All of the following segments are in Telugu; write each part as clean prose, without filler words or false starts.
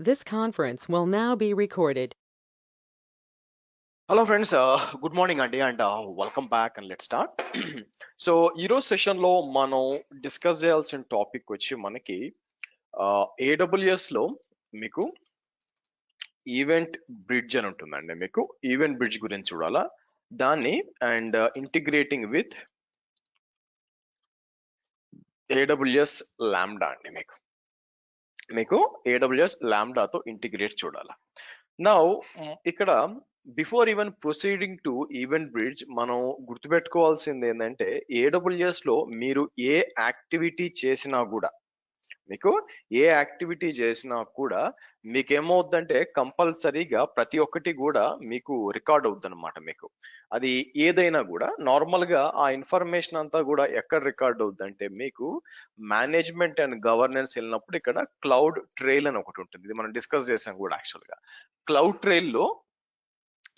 This conference will now be recorded. Hello friends, good morning Andy and welcome back and let's start. So ఈరోజు సెషన్లో మనం డిస్కస్ చేయాల్సిన టాపిక్ వచ్చి మనకి AWS లో మీకు ఈవెంట్ బ్రిడ్జ్ అని ఉంటుందండి. మీకు ఈవెంట్ బ్రిడ్జ్ గురించి చూడాలా దాన్ని and integrating with AWS lambda అండి. మీకు AWS లాంబ్డాతో ఇంటిగ్రేట్ చూడాలా. నౌ ఇక్కడ before even proceeding to event bridge మనం గుర్తుపెట్టుకోవాల్సింది ఏంటంటే AWS లో మీరు ఏ యాక్టివిటీ చేసినా కూడా మీకు ఏమవుద్దంటే కంపల్సరీగా ప్రతి ఒక్కటి కూడా మీకు రికార్డ్ అవుద్ది అనమాట. మీకు అది ఏదైనా కూడా నార్మల్ గా ఆ ఇన్ఫర్మేషన్ అంతా కూడా ఎక్కడ రికార్డ్ అవుద్దంటే మీకు మేనేజ్మెంట్ అండ్ గవర్నెన్స్ వెళ్ళినప్పుడు ఇక్కడ క్లౌడ్ ట్రైల్ అని ఒకటి ఉంటుంది. ఇది మనం డిస్కస్ చేసాం కూడా యాక్చువల్ గా. క్లౌడ్ ట్రైల్ లో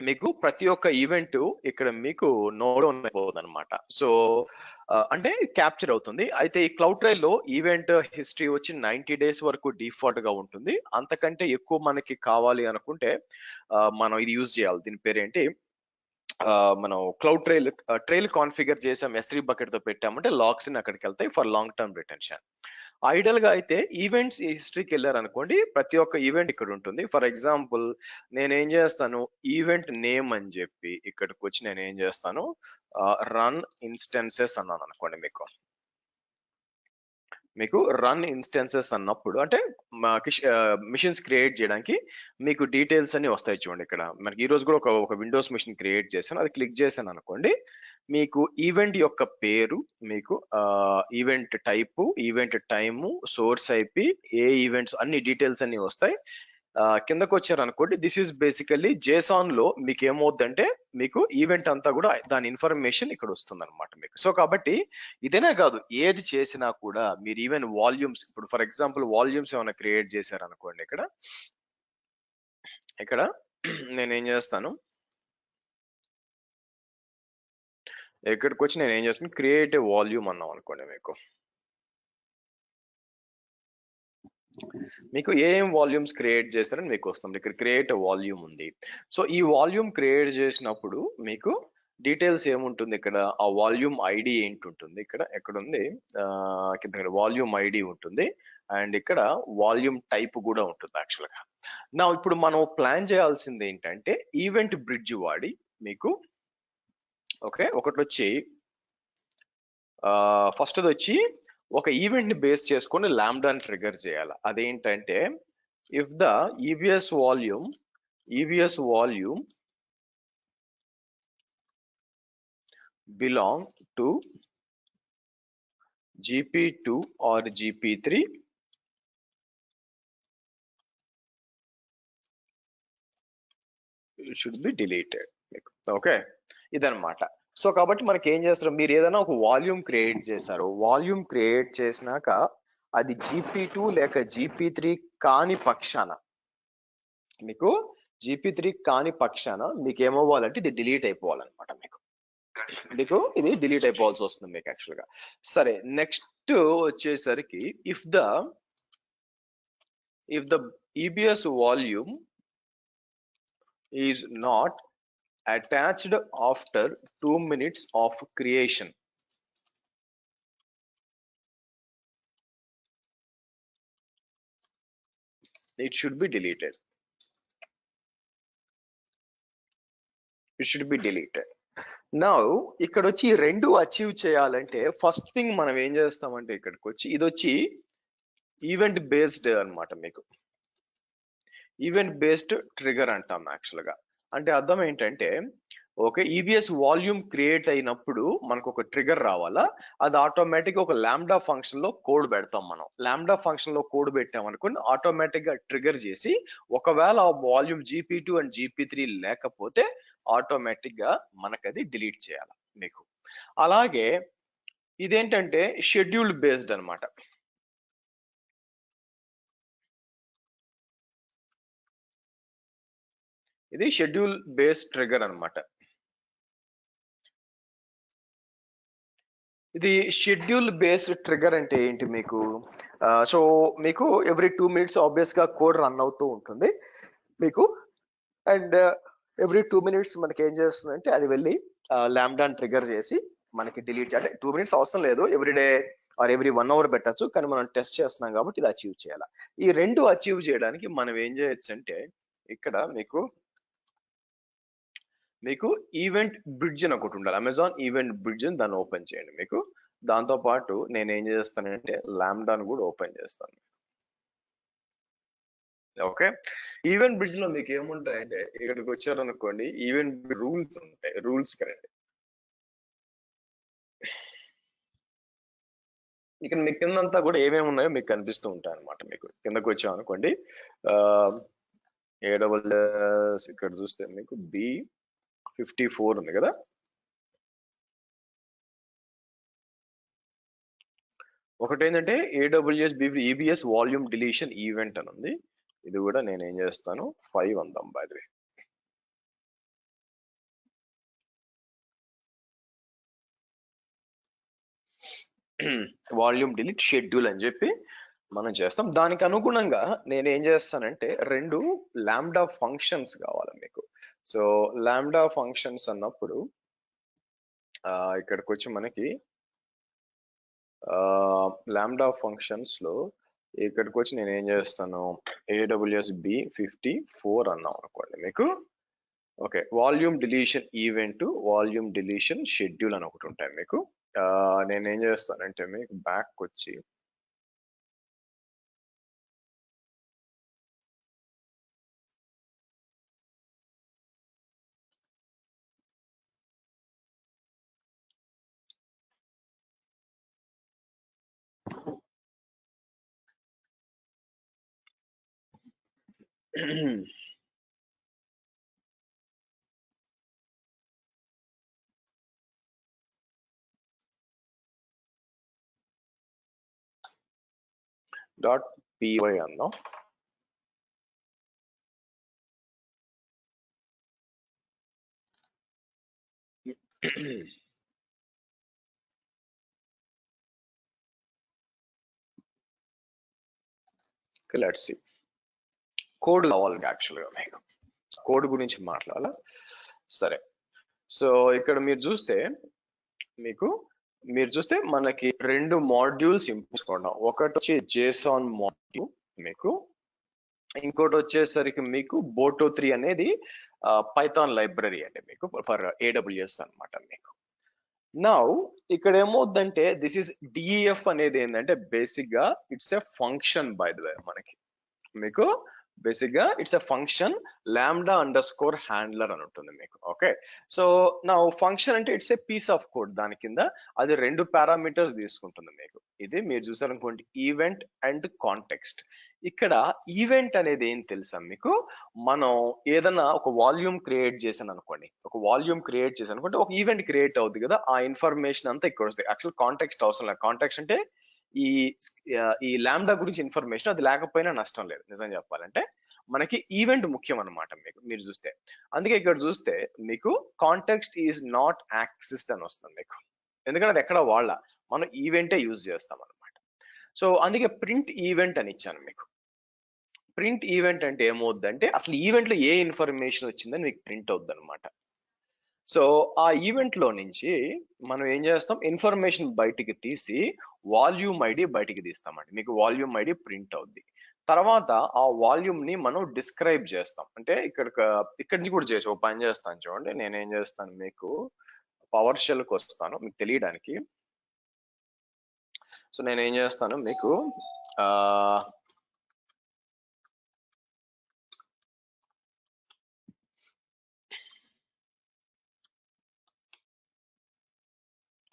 మీకు ప్రతి ఒక్క ఈవెంట్ ఇక్కడ మీకు నోడ్ అయిపోతుంది అనమాట. సో అంటే క్యాప్చర్ అవుతుంది. అయితే ఈ క్లౌడ్ ట్రైల్ లో ఈవెంట్ హిస్టరీ వచ్చి 90 days వరకు డిఫాల్ట్ గా ఉంటుంది. అంతకంటే ఎక్కువ మనకి కావాలి అనుకుంటే మనం ఇది యూజ్ చేయాలి. దీని పేరేంటి, మనం క్లౌడ్ ట్రైల్ కాన్ఫిగర్ చేసాం, S3 బకెట్ తో పెట్టామంటే లాగ్స్ అక్కడికి వెళ్తాయి for long term retention. Ideal గా అయితే ఈవెంట్స్ హిస్టరీకి వెళ్ళారు అనుకోండి, ప్రతి ఒక్క ఈవెంట్ ఇక్కడ ఉంటుంది. ఫర్ ఎగ్జాంపుల్ నేను ఏం చేస్తాను, ఈవెంట్ నేమ్ అని చెప్పి ఇక్కడికి వచ్చి నేను ఏం చేస్తాను, రన్ ఇన్స్టెన్సెస్ అన్నాను అనుకోండి. మీకు రన్ ఇన్స్టెన్సెస్ అన్నప్పుడు అంటే మిషన్స్ క్రియేట్ చేయడానికి మీకు డీటెయిల్స్ అన్ని వస్తాయి. చూడండి ఇక్కడ మనకి ఈ రోజు కూడా ఒక విండోస్ మిషన్ క్రియేట్ చేశాను, అది క్లిక్ చేశాను అనుకోండి. మీకు ఈవెంట్ యొక్క పేరు, మీకు event type, event time, source IP, ఏ ఈవెంట్స్ అన్ని డీటెయిల్స్ అన్ని వస్తాయి. కిందకు వచ్చారు అనుకోండి, దిస్ ఈస్ బేసికల్లీ జేసాన్ లో మీకు ఏమవుద్దంటే మీకు ఈవెంట్ అంతా కూడా దాని ఇన్ఫర్మేషన్ ఇక్కడ వస్తుంది అనమాట మీకు. సో కాబట్టి ఇదేనే కాదు, ఏది చేసినా కూడా మీరు ఈవెన్ వాల్యూమ్స్, ఇప్పుడు ఫర్ ఎగ్జాంపుల్ వాల్యూమ్స్ ఏమైనా క్రియేట్ చేశారు అనుకోండి, ఇక్కడ నేనేం చేస్తాను, ఇక్కడికి వచ్చి నేను ఏం చేస్తాను, క్రియేట్ ఏ వాల్యూమ్ అన్నాం అనుకోండి. మీకు ఏం వాల్యూమ్స్ క్రియేట్ చేస్తారని మీకు వస్తుంది. ఇక్కడ క్రియేట్ వాల్యూమ్ ఉంది. సో ఈ వాల్యూమ్ క్రియేట్ చేసినప్పుడు మీకు డీటెయిల్స్ ఏముంటుంది, ఇక్కడ ఆ వాల్యూమ్ ఐడి ఏంటి ఉంటుంది, ఇక్కడ ఎక్కడుంది, కింద వాల్యూమ్ ఐడి ఉంటుంది అండ్ ఇక్కడ వాల్యూమ్ టైప్ కూడా ఉంటుంది యాక్చువల్గా. నా ఇప్పుడు మనం ప్లాన్ చేయాల్సింది ఏంటంటే ఈవెంట్ బ్రిడ్జ్ వాడి మీకు ఓకే ఒకటి వచ్చి ఫస్ట్ వచ్చి ఒక ఈవెంట్ ని బేస్ చేసుకొని లాంబ్డాని ట్రిగర్ చేయాలి. అదేంటంటే if the EBS volume belong to GP2 or GP3, it should be deleted. Okay ఇదన్నమాట. సో కాబట్టి మనకి ఏం చేస్తారు, మీరు ఏదైనా ఒక వాల్యూమ్ క్రియేట్ చేశారు, వాల్యూమ్ క్రియేట్ చేసినాక అది GP2 లేక GP3 కాని పక్షాన మీకు మీకు ఏమవ్వాలంటే ఇది డిలీట్ అయిపోవాలన్నమాట. మీకు ఇది డిలీట్ అయిపోవాల్సి వస్తుంది మీకు యాక్చువల్ గా. సరే నెక్స్ట్ వచ్చేసరికి if the EBS volume is not attached after 2 minutes of creation, it should be deleted. Now ఇక్కడ వచ్చి రెండు అచీవ్ చేయాలంటే ఫస్ట్ థింగ్ మనం ఏం చేస్తామంటే ఇక్కడికి వచ్చి ఇది వచ్చి ఈవెంట్ బేస్డ్ అన్నమాట. మీకు ఈవెంట్ బేస్డ్ ట్రిగర్ అంటాం యాక్చువల్ గా. అంటే అర్థం ఏంటంటే ఓకే EBS వాల్యూమ్ క్రియేట్ అయినప్పుడు మనకు ఒక ట్రిగర్ రావాలా, అది ఆటోమేటిక్ ఒక లాంబ్డా ఫంక్షన్ లో కోడ్ పెడతాం. మనం లాంబ్డా ఫంక్షన్ లో కోడ్ పెట్టాం అనుకోండి, ఆటోమేటిక్ గా ట్రిగర్ చేసి ఒకవేళ ఆ వాల్యూమ్ GP2 అండ్ GP3 లేకపోతే ఆటోమేటిక్ గా మనకు అది డిలీట్ చేయాలి మీకు. అలాగే ఇదేంటంటే షెడ్యూల్ బేస్డ్ అన్నమాట. ఇది షెడ్యూల్ బేస్డ్ ట్రిగర్ అన్నమాట. ఇది షెడ్యూల్ బేస్డ్ ట్రిగర్ అంటే ఏంటి, మీకు సో మీకు ఎవ్రీ 2 minutes ఆబ్వియస్ గా కోడ్ రన్ అవుతూ ఉంటుంది మీకు. అండ్ ఎవ్రీ 2 minutes మనకి ఏం చేస్తుందంటే అది వెళ్ళి లాంబ్డాని ట్రిగర్ చేసి మనకి డిలీట్ అంటే 2 minutes అవసరం లేదు, ఎవ్రీడే ఆర్ ఎవ్రీ 1 hour పెట్టచ్చు, కానీ మనం టెస్ట్ చేస్తున్నాం కాబట్టి ఇది అచీవ్ చేయాలి. ఈ రెండు అచీవ్ చేయడానికి మనం ఏం చేయొచ్చు అంటే ఇక్కడ మీకు ఈవెంట్ బ్రిడ్జ్ అని ఒకటి ఉండాలి. అమెజాన్ ఈవెంట్ బ్రిడ్జ్ అని దాన్ని ఓపెన్ చేయండి. మీకు దాంతో పాటు నేను ఏం చేస్తానంటే లాంబ్డాను కూడా ఓపెన్ చేస్తాను. ఓకే, ఈవెంట్ బ్రిడ్జ్ లో మీకు ఏముంటాయంటే ఇక్కడికి వచ్చారనుకోండి, ఈవెంట్ రూల్స్ ఉంటాయి. రూల్స్ కరెంట్ ఇక్కడ మీకు కిందంతా కూడా ఏమేమి ఉన్నాయో మీకు కనిపిస్తూ ఉంటాయి అనమాట. మీకు కిందకు వచ్చాం అనుకోండి, AWS ఇక్కడ చూస్తే మీకు B54 ఉంది కదా. ఒకటి ఏంటంటే AWS EBS volume deletion event అని ఉంది. ఇది కూడా నేను ఏం చేస్తాను 5 అందాం by the way. Volume delete schedule అని చెప్పి మనం చేస్తాం. దానికి అనుగుణంగా నేను ఏం చేస్తానంటే 2 లాంబ్డా ఫంక్షన్స్ కావాలి మీకు. సో లాంబ్డా ఫంక్షన్స్ అన్నప్పుడు ఇక్కడికి వచ్చి మనకి లాంబ్డా ఫంక్షన్స్ లో ఇక్కడికి వచ్చి నేను ఏం చేస్తాను AWS B54 అన్నాం అనుకోండి మీకు. Okay, volume deletion event, volume deletion schedule అని ఒకటి ఉంటాయి మీకు. నేను ఏం చేస్తానంటే మీకు బ్యాక్ వచ్చి .py అన్నాం. లెట్స్ సీ, కోడ్ కావాలి యాక్చువల్గా మీకు, కోడ్ గురించి మాట్లాడాలా. సరే, సో ఇక్కడ మీరు చూస్తే మనకి 2 మాడ్యూల్స్ ఇంపోర్ట్ కొన్నాం. ఒకటి వచ్చి JSON మాడ్యూల్ మీకు, ఇంకోటి వచ్చేసరికి మీకు Boto3 అనేది పైథాన్ లైబ్రరీ అండి మీకు ఫర్ AWS అన్నమాట మీకు. నౌ ఇక్కడ ఏమవుతుందంటే దిస్ ఇస్ DEF అనేది ఏంటంటే బేసిక్ గా it's a function by the way మనకి. మీకు బేసిక్ గా it's a function lambda underscore handler అని ఉంటుంది మీకు. ఓకే, సో నా ఫంక్షన్ అంటే it's a piece of code. దాని కింద అది 2 పారామీటర్స్ తీసుకుంటుంది మీకు. ఇది మీరు చూసారనుకోండి ఈవెంట్ అండ్ కాంటెక్స్ట్. ఇక్కడ ఈవెంట్ అనేది ఏం తెలుసా మీకు, మనం ఏదైనా ఒక వాల్యూమ్ క్రియేట్ చేశాను అనుకోండి, ఒక ఈవెంట్ క్రియేట్ అవుతుంది కదా, ఆ ఇన్ఫర్మేషన్ అంతా ఇక్కడ వస్తుంది. యాక్చువల్ కాంటెక్స్ట్ అవసరం లేదు. కాంటెక్స్ట్ అంటే ఈ లాంబ్డా గురించి ఇన్ఫర్మేషన్, అది లేకపోయినా నష్టం లేదు. నిజం చెప్పాలంటే మనకి ఈవెంట్ ముఖ్యం అనమాట మీకు. మీరు చూస్తే అందుకే ఇక్కడ చూస్తే మీకు కాంటెక్స్ట్ ఈజ్ నాట్ యాక్సిస్డ్ అని వస్తుంది మీకు, ఎందుకంటే అది ఎక్కడ మనం ఈవెంటే యూజ్ చేస్తాం అనమాట. సో అందుకే ప్రింట్ ఈవెంట్ అని ఇచ్చాను మీకు. ప్రింట్ ఈవెంట్ అంటే ఏమవుద్దంటే అసలు ఈవెంట్ లో ఏ ఇన్ఫర్మేషన్ వచ్చిందని మీకు ప్రింట్ అవుద్ది అనమాట. సో ఆ ఈవెంట్ లో నుంచి మనం ఏం చేస్తాం, ఇన్ఫర్మేషన్ బయటికి తీసి వాల్యూమ్ ఐడి బయటికి తీస్తామండి. మీకు వాల్యూమ్ ఐడి ప్రింట్ అవుద్ది. తర్వాత ఆ వాల్యూమ్ ని మనం డిస్క్రైబ్ చేస్తాం. అంటే ఇక్కడి నుంచి కూడా చేసి ఒక పని చేస్తాను చూడండి. నేనేం చేస్తాను మీకు పవర్ షెల్ కి వస్తాను మీకు తెలియడానికి. సో నేనేం చేస్తాను మీకు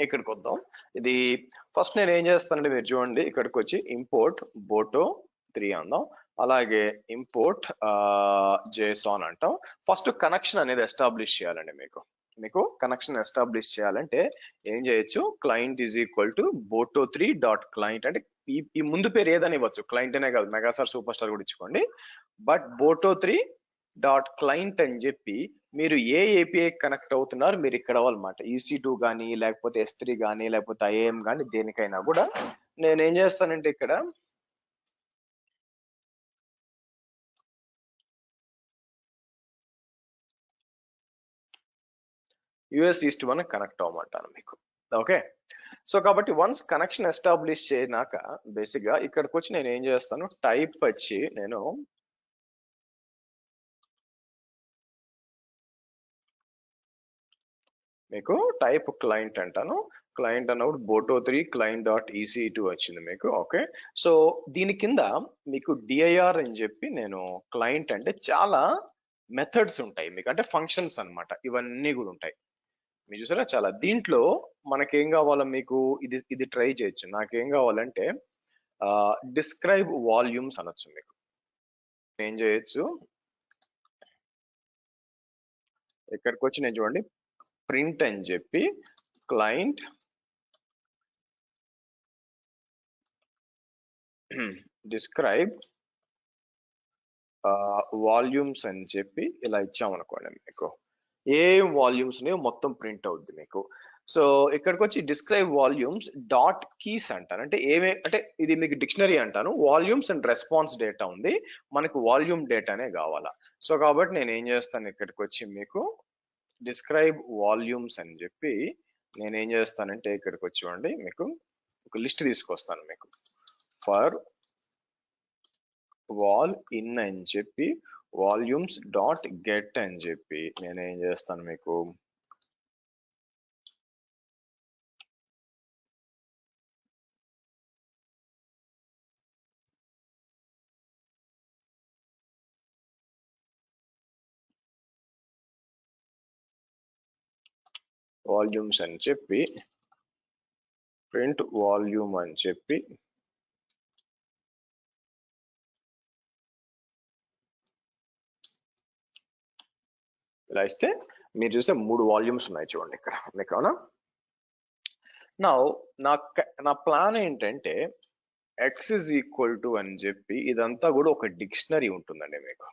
ఇక్కడికి వద్దాం. ఇది ఫస్ట్ నేను ఏం చేస్తానంటే మీరు చూడండి, ఇక్కడికి వచ్చి ఇంపోర్ట్ Boto3 అందాం, అలాగే ఇంపోర్ట్ JSON అంటాం. ఫస్ట్ కనెక్షన్ అనేది ఎస్టాబ్లిష్ చేయాలండి మీకు కనెక్షన్ ఎస్టాబ్లిష్ చేయాలంటే ఏం చేయొచ్చు, client is equal to Boto3.client అంటే ఈ ముందు పేరు ఏదని ఇవ్వచ్చు, క్లయింట్ అనే కాదు, మెగాస్టార్ సూపర్ స్టార్ కూడా ఇచ్చుకోండి. బట్ Boto3.client అని చెప్పి మీరు ఏ ఏపీఐ కనెక్ట్ అవుతున్నారు మీరు ఇక్కడ అవ్వాలన్నమాట. EC2 కానీ లేకపోతే S3 కానీ లేకపోతే IAM కానీ దేనికైనా కూడా నేను ఏం చేస్తానంటే ఇక్కడ యుఎస్ ఈస్ట్ 1 కనెక్ట్ అవ్వమంటాను మీకు. ఓకే, సో కాబట్టి వన్స్ కనెక్షన్ ఎస్టాబ్లిష్ చేయనాక బేసిక్ గా ఇక్కడికి వచ్చి నేను ఏం చేస్తాను, టైప్ వచ్చి నేను మీకు టైప్ క్లయింట్ అంటాను. క్లయింట్ అన్నప్పుడు boto3 client.ec2 వచ్చింది మీకు. ఓకే, సో దీని కింద మీకు డిఐఆర్ అని చెప్పి నేను క్లయింట్ అంటే చాలా మెథడ్స్ ఉంటాయి మీకు, అంటే ఫంక్షన్స్ అన్నమాట, ఇవన్నీ కూడా ఉంటాయి. మీరు చూసారా చాలా, దీంట్లో మనకేం కావాలో మీకు ఇది ట్రై చేయొచ్చు. నాకేం కావాలంటే డిస్క్రైబ్ వాల్యూమ్స్ అనొచ్చు మీకు. ఏం చేయొచ్చు, ఇక్కడికి వచ్చి నేను చూడండి ప్రింట్ అని చెప్పి క్లయింట్ డిస్క్రైబ్ వాల్యూమ్స్ అని చెప్పి ఇలా ఇచ్చామనుకోండి మీకు, ఏ వాల్యూమ్స్ మొత్తం ప్రింట్ అవుద్ది మీకు. సో ఇక్కడికి వచ్చి డిస్క్రైబ్ వాల్యూమ్స్ డాట్ కీస్ అంటాను. అంటే అంటే ఇది మీకు డిక్షనరీ అంటాను. వాల్యూమ్స్ అండ్ రెస్పాన్స్ డేటా ఉంది, మనకు వాల్యూమ్ డేటానే కావాలా. సో కాబట్టి నేను ఏం చేస్తాను, ఇక్కడికి వచ్చి మీకు డిస్క్రైబ్ వాల్యూమ్స్ అని చెప్పి నేను ఏం చేస్తానంటే ఇక్కడికి వచ్చి చూడండి మీకు ఒక లిస్ట్ తీసుకొస్తాను మీకు. ఫర్ వాల్ ఇన్ అని చెప్పి వాల్యూమ్స్ డాట్ గెట్ అని చెప్పి నేను ఏం చేస్తాను మీకు వాల్యూమ్స్ అని చెప్పి ప్రింట్ వాల్యూమ్ అని చెప్పి ఇలా ఇస్తే మీరు చూసే 3 వాల్యూమ్స్ ఉన్నాయి చూడండి ఇక్కడ మీకు. అవునా, నా ప్లాన్ ఏంటంటే ఎక్స్ ఇస్ ఈక్వల్ టు అని చెప్పి ఇదంతా కూడా ఒక డిక్షనరీ ఉంటుందండి మీకు.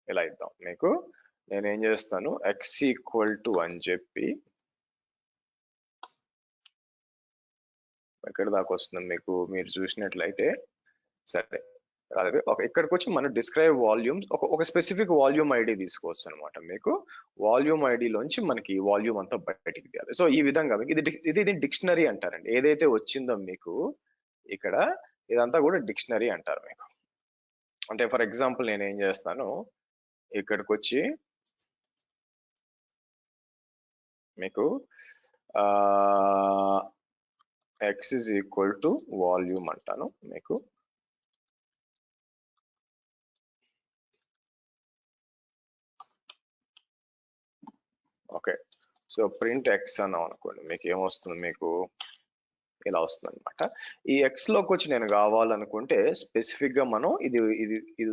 ఇలా ఇద్దాం మీకు, నేనేం చేస్తాను ఎక్స్ ఈక్వల్ టు అని చెప్పి ఎక్కడి దాకా వస్తుంది మీకు, మీరు చూసినట్లయితే సరే అలాగే ఇక్కడికి వచ్చి మనం డిస్క్రైబ్ వాల్యూమ్స్ ఒక స్పెసిఫిక్ వాల్యూమ్ ఐడి తీసుకోవచ్చు అనమాట మీకు. వాల్యూమ్ ఐడిలోంచి మనకి వాల్యూమ్ అంతా బయటికి తీయాలి. సో ఈ విధంగా మీకు ఇది డిక్షనరీ అంటారండి. ఏదైతే వచ్చిందో మీకు ఇక్కడ ఇదంతా కూడా డిక్షనరీ అంటారు మీకు. అంటే ఫర్ ఎగ్జాంపుల్ నేను ఏం చేస్తాను, ఇక్కడికి వచ్చి మీకు X is equal to volume అంటాను మీకు. ఓకే, సో ప్రింట్ ఎక్స్ అన్నాం అనుకోండి, మీకు ఏమొస్తుంది, మీకు ఇలా వస్తుంది అనమాట. ఈ ఎక్స్ లోకి వచ్చి నేను కావాలనుకుంటే స్పెసిఫిక్ గా మనం ఇది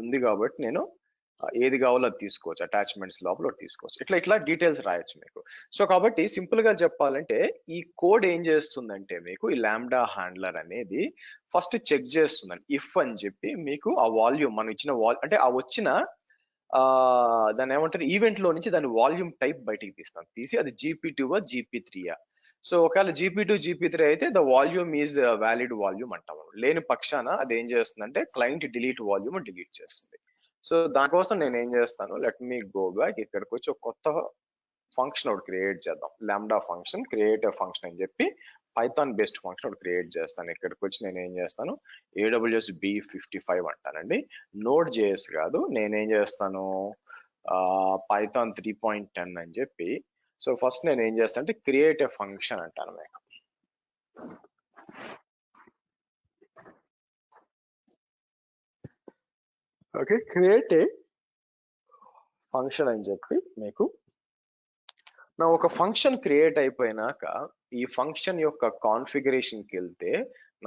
ఉంది కాబట్టి నేను ఏది కావాలో అది తీసుకోవచ్చు, అటాచ్మెంట్స్ లోపల తీసుకోవచ్చు, ఇట్లా డీటెయిల్స్ రాయొచ్చు మీకు. సో కాబట్టి సింపుల్ గా చెప్పాలంటే ఈ కోడ్ ఏం చేస్తుందంటే మీకు ఈ లాంబ్డా హ్యాండ్లర్ అనేది ఫస్ట్ చెక్ చేస్తుందండి. ఇఫ్ అని చెప్పి మీకు ఆ వాల్యూమ్ మనం ఇచ్చిన అంటే ఆ వచ్చిన దాన్ని ఏమంటారు ఈవెంట్ లో నుంచి దాని వాల్యూమ్ టైప్ బయటికి తీసి అది GP2 GP3. సో ఒకవేళ GP2 GP3 అయితే the volume is valid volume అంటాము. లేని పక్షాన అది ఏం చేస్తుందంటే క్లయింట్ డిలీట్ వాల్యూమ్ డిలీట్ చేస్తుంది. సో దానికోసం నేను ఏం చేస్తాను, లెట్ మీ గో బ్యాక్, ఇక్కడికి వచ్చి ఒక కొత్త ఫంక్షన్ ఒకటి క్రియేట్ చేద్దాం. లాంబ్డా ఫంక్షన్ క్రియేట్ ఫంక్షన్ అని చెప్పి పైథాన్ బేస్డ్ ఫంక్షన్ ఒకటి క్రియేట్ చేస్తాను. ఇక్కడికి వచ్చి నేను ఏం చేస్తాను AWS B55 అంటానండి. నోడ్ JS కాదు, నేనేం చేస్తాను పైథాన్ 3.10 అని చెప్పి. సో ఫస్ట్ నేను ఏం చేస్తాను అంటే క్రియేట్ ఏ ఫంక్షన్ అంటాను మీకు. ఓకే, క్రియేట్ ఏ ఫంక్షన్ అని చెప్పి మీకు నా ఒక ఫంక్షన్ క్రియేట్ అయిపోయినాక ఈ ఫంక్షన్ యొక్క కాన్ఫిగరేషన్కి వెళ్తే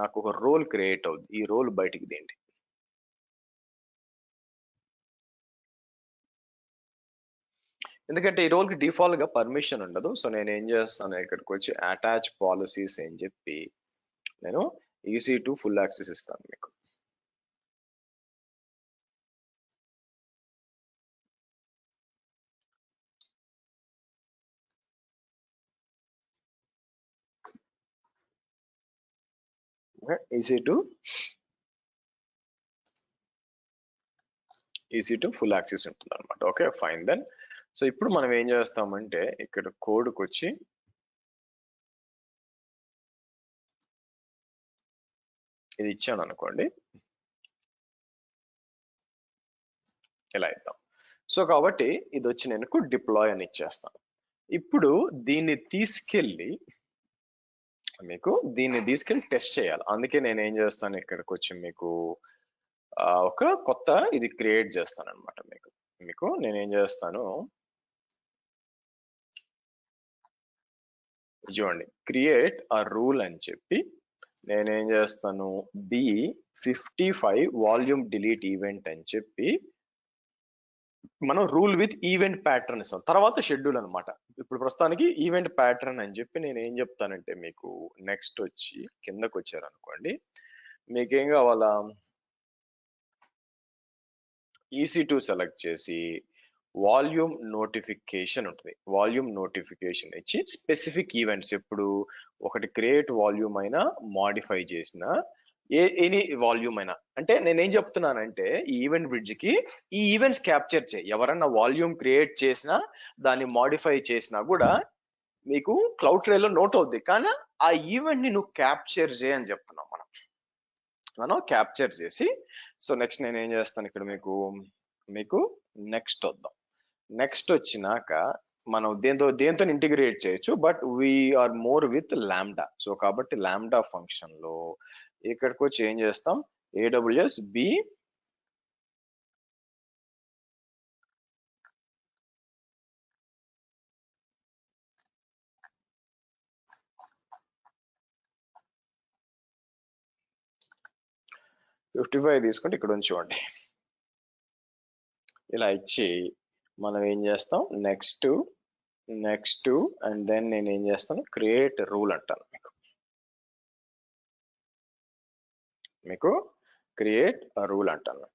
నాకు ఒక రోల్ క్రియేట్ అవుద్ది. ఈ రోల్ బయటికి తీయండి. ఎందుకంటే ఈ రోల్కి డిఫాల్ట్ గా పర్మిషన్ ఉండదు. సో నేను ఏం చేస్తాను, ఇక్కడికి వచ్చి అటాచ్ పాలసీస్ అని చెప్పి నేను EC2 ఫుల్ యాక్సెస్ ఇస్తాను మీకు. EC2 ఫుల్ యాక్సెస్ ఉంటుంది అనమాట. Okay fine then. సో ఇప్పుడు మనం ఏం చేస్తామంటే ఇక్కడ కోడ్కి వచ్చి ఇది ఇచ్చాను అనుకోండి, ఇలా ఇద్దాం. సో కాబట్టి ఇది వచ్చి నేను డిప్లాయ్ అని ఇచ్చేస్తాను. ఇప్పుడు దీన్ని తీసుకెళ్ళి టెస్ట్ చేయాలి. అందుకే నేను ఏం చేస్తాను, ఇక్కడికి వచ్చి మీకు ఒక కొత్త ఇది క్రియేట్ చేస్తాను అనమాట. మీకు నేనేం చేస్తాను చూడండి, క్రియేట్ అ రూల్ అని చెప్పి నేనేం చేస్తాను, B55 వాల్యూమ్ డిలీట్ ఈవెంట్ అని చెప్పి మనం రూల్ విత్ ఈవెంట్ ప్యాటర్న్ ఇస్తాం, తర్వాత షెడ్యూల్ అనమాట. ఇప్పుడు ప్రస్తుతానికి ఈవెంట్ ప్యాటర్న్ అని చెప్పి నేను ఏం చెప్తానంటే మీకు నెక్స్ట్ వచ్చి కిందకు వచ్చారనుకోండి, మీకేం కావాలా, EC2 సెలెక్ట్ చేసి వాల్యూమ్ నోటిఫికేషన్ ఉంటుంది. వాల్యూమ్ నోటిఫికేషన్ ఇచ్చి స్పెసిఫిక్ ఈవెంట్స్, ఎప్పుడు ఒకటి క్రియేట్ వాల్యూమ్ అయినా మాడిఫై చేసిన ఎనీ వాల్యూమ్ అయినా, అంటే నేనేం చెప్తున్నానంటే ఈ ఈవెంట్ బ్రిడ్జ్ కి ఈ ఈవెంట్స్ క్యాప్చర్ చేయి. ఎవరన్నా వాల్యూమ్ క్రియేట్ చేసినా దాన్ని మాడిఫై చేసినా కూడా మీకు క్లౌడ్ ట్రైలో నోట్ అవుద్ది, కానీ ఆ ఈవెంట్ ని నువ్వు క్యాప్చర్ చేయి అని చెప్తున్నాం మనం క్యాప్చర్ చేసి. సో నెక్స్ట్ నేను ఏం చేస్తాను, ఇక్కడ మీకు నెక్స్ట్ వద్దాం. నెక్స్ట్ వచ్చినాక మనం దేంతో ఇంటిగ్రేట్ చేయొచ్చు, but we're more with lambda. So కాబట్టి లాంబ్డా ఫంక్షన్ లో ఇక్కడికి వచ్చి ఏం చేస్తాం, AWS B 55 తీసుకుంటే ఇక్కడ ఉంచుకోండి. ఇలా ఇచ్చి మనం ఏం చేస్తాం, నెక్స్ట్ అండ్ దెన్ నేను ఏం చేస్తాను, క్రియేట్ రూల్ అంటాను. మీకు క్రియేట్ రూల్ అంటాను.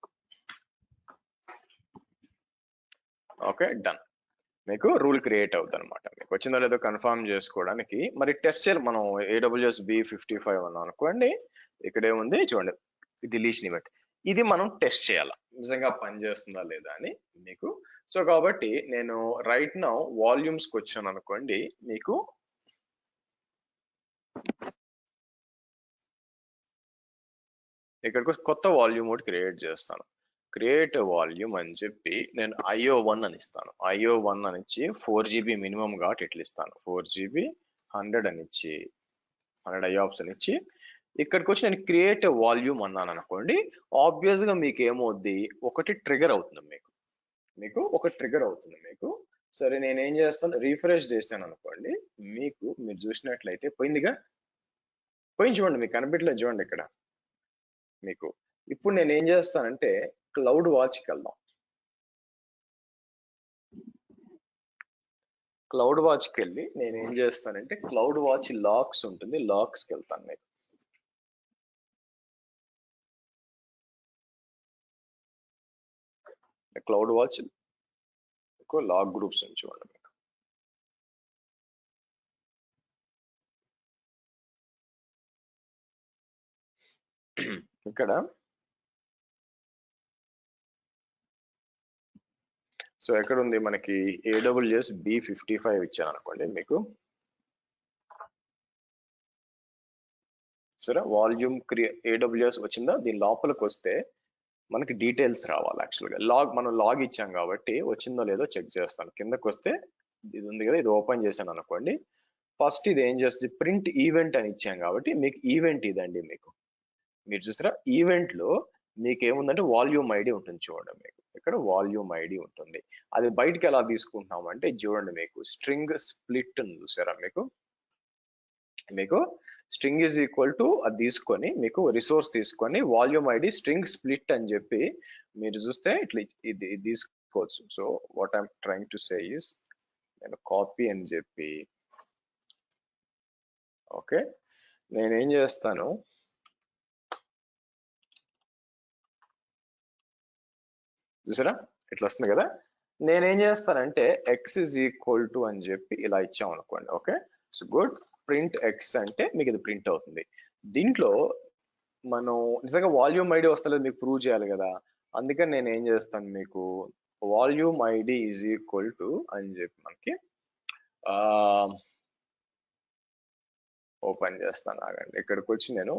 Okay, done. మీకు రూల్ క్రియేట్ అవుతుంది అనమాట. మీకు వచ్చిందో లేదో కన్ఫర్మ్ చేసుకోవడానికి మరి టెస్ట్ చేయాలి. మనం AWS B55 అన్నాం అనుకోండి, ఇక్కడేముంది చూడండి, డిలీషన్ ఈవెంట్. ఇది మనం టెస్ట్ చేయాలి నిజంగా పనిచేస్తుందా లేదా అని మీకు. సో కాబట్టి నేను రైట్ నౌ వాల్యూమ్స్కి వచ్చాను అనుకోండి, మీకు ఇక్కడికి కొత్త వాల్యూమ్ ఒకటి క్రియేట్ చేస్తాను. క్రియేట్ వాల్యూమ్ అని చెప్పి నేను IO1 అని ఇస్తాను. IO1 అని ఇచ్చి 4GB మినిమం కాబట్టి ఇట్లా ఇస్తాను. 4GB 100 అని ఇచ్చి 100 IOPS అని ఇచ్చి ఇక్కడికి వచ్చి నేను క్రియేట్ వాల్యూమ్ అన్నాను అనుకోండి, ఆబ్వియస్ గా మీకు ఏమవుద్ది, ఒకటి ట్రిగర్ అవుతుంది. మీకు ఒక ట్రిగర్ అవుతుంది మీకు. సరే నేను ఏం చేస్తాను, రీఫ్రెష్ చేశాను అనుకోండి, మీరు చూసినట్లయితే పోయిందిగా, పోయింది చూడండి, మీకు కనిపించలేదు చూడండి ఇక్కడ మీకు. ఇప్పుడు నేను ఏం చేస్తానంటే క్లౌడ్ వాచ్కి వెళ్దాం. క్లౌడ్ వాచ్కి వెళ్ళి నేను ఏం చేస్తానంటే క్లౌడ్ వాచ్ లాక్స్ ఉంటుంది, లాక్స్కి వెళ్తాను. నేను క్లౌడ్ వాచ్ లాగ్ గ్రూప్స్ నుంచి చూడండి మీకు. ఇక్కడ సో ఎక్కడ ఉంది మనకి AWS B55 ఇచ్చాను అనుకోండి మీకు. సరే వాల్యూమ్ AWS వచ్చిందా, దీని లోపలికి వస్తే మనకి డీటెయిల్స్ రావాలి. యాక్చువల్గా మనం లాగ్ ఇచ్చాం కాబట్టి వచ్చిందో లేదో చెక్ చేస్తాను. కిందకు వస్తే ఇది ఉంది కదా, ఇది ఓపెన్ చేశాను అనుకోండి. ఫస్ట్ ఇది ఏం చేస్తుంది, ప్రింట్ ఈవెంట్ అని ఇచ్చాం కాబట్టి మీకు ఈవెంట్ ఇదండి. మీరు చూసారా, ఈవెంట్ లో మీకు ఏముందంటే వాల్యూమ్ ఐడి ఉంటుంది చూడండి. మీకు ఇక్కడ వాల్యూమ్ ఐడి ఉంటుంది. అది బయటకి ఎలా తీసుకుంటున్నాం అంటే చూడండి, మీకు స్ట్రింగ్ స్ప్లిట్ ఉంది చూసారా, మీకు స్ట్రింగ్ ఈజ్ ఈక్వల్ టు అది తీసుకొని మీకు రిసోర్స్ తీసుకొని వాల్యూమ్ ఐడి స్ట్రింగ్ స్ప్లిట్ అని చెప్పి మీరు చూస్తే ఇట్లా ఇది తీసుకోవచ్చు. So what I'm trying to say is, నేను కాపీ అని చెప్పి ఓకే, నేనేం చేస్తాను, చూసారా ఇట్లా వస్తుంది కదా. నేనేం చేస్తానంటే x ఈజ్ ఈక్వల్ టు అని చెప్పి ఇలా ఇచ్చాం అనుకోండి. Okay, so good, print x అంటే మీకు ఇది ప్రింట్ అవుతుంది. దీంట్లో మనం నిజంగా వాల్యూమ్ ఐడి వస్తలేదు మీకు ప్రూవ్ చేయాలి కదా, అందుకని నేను ఏం చేస్తాను, మీకు volume ID is equal to అని చెప్పి మనకి ఓపెన్ చేస్తాను ఆగండి. ఇక్కడికి వచ్చి నేను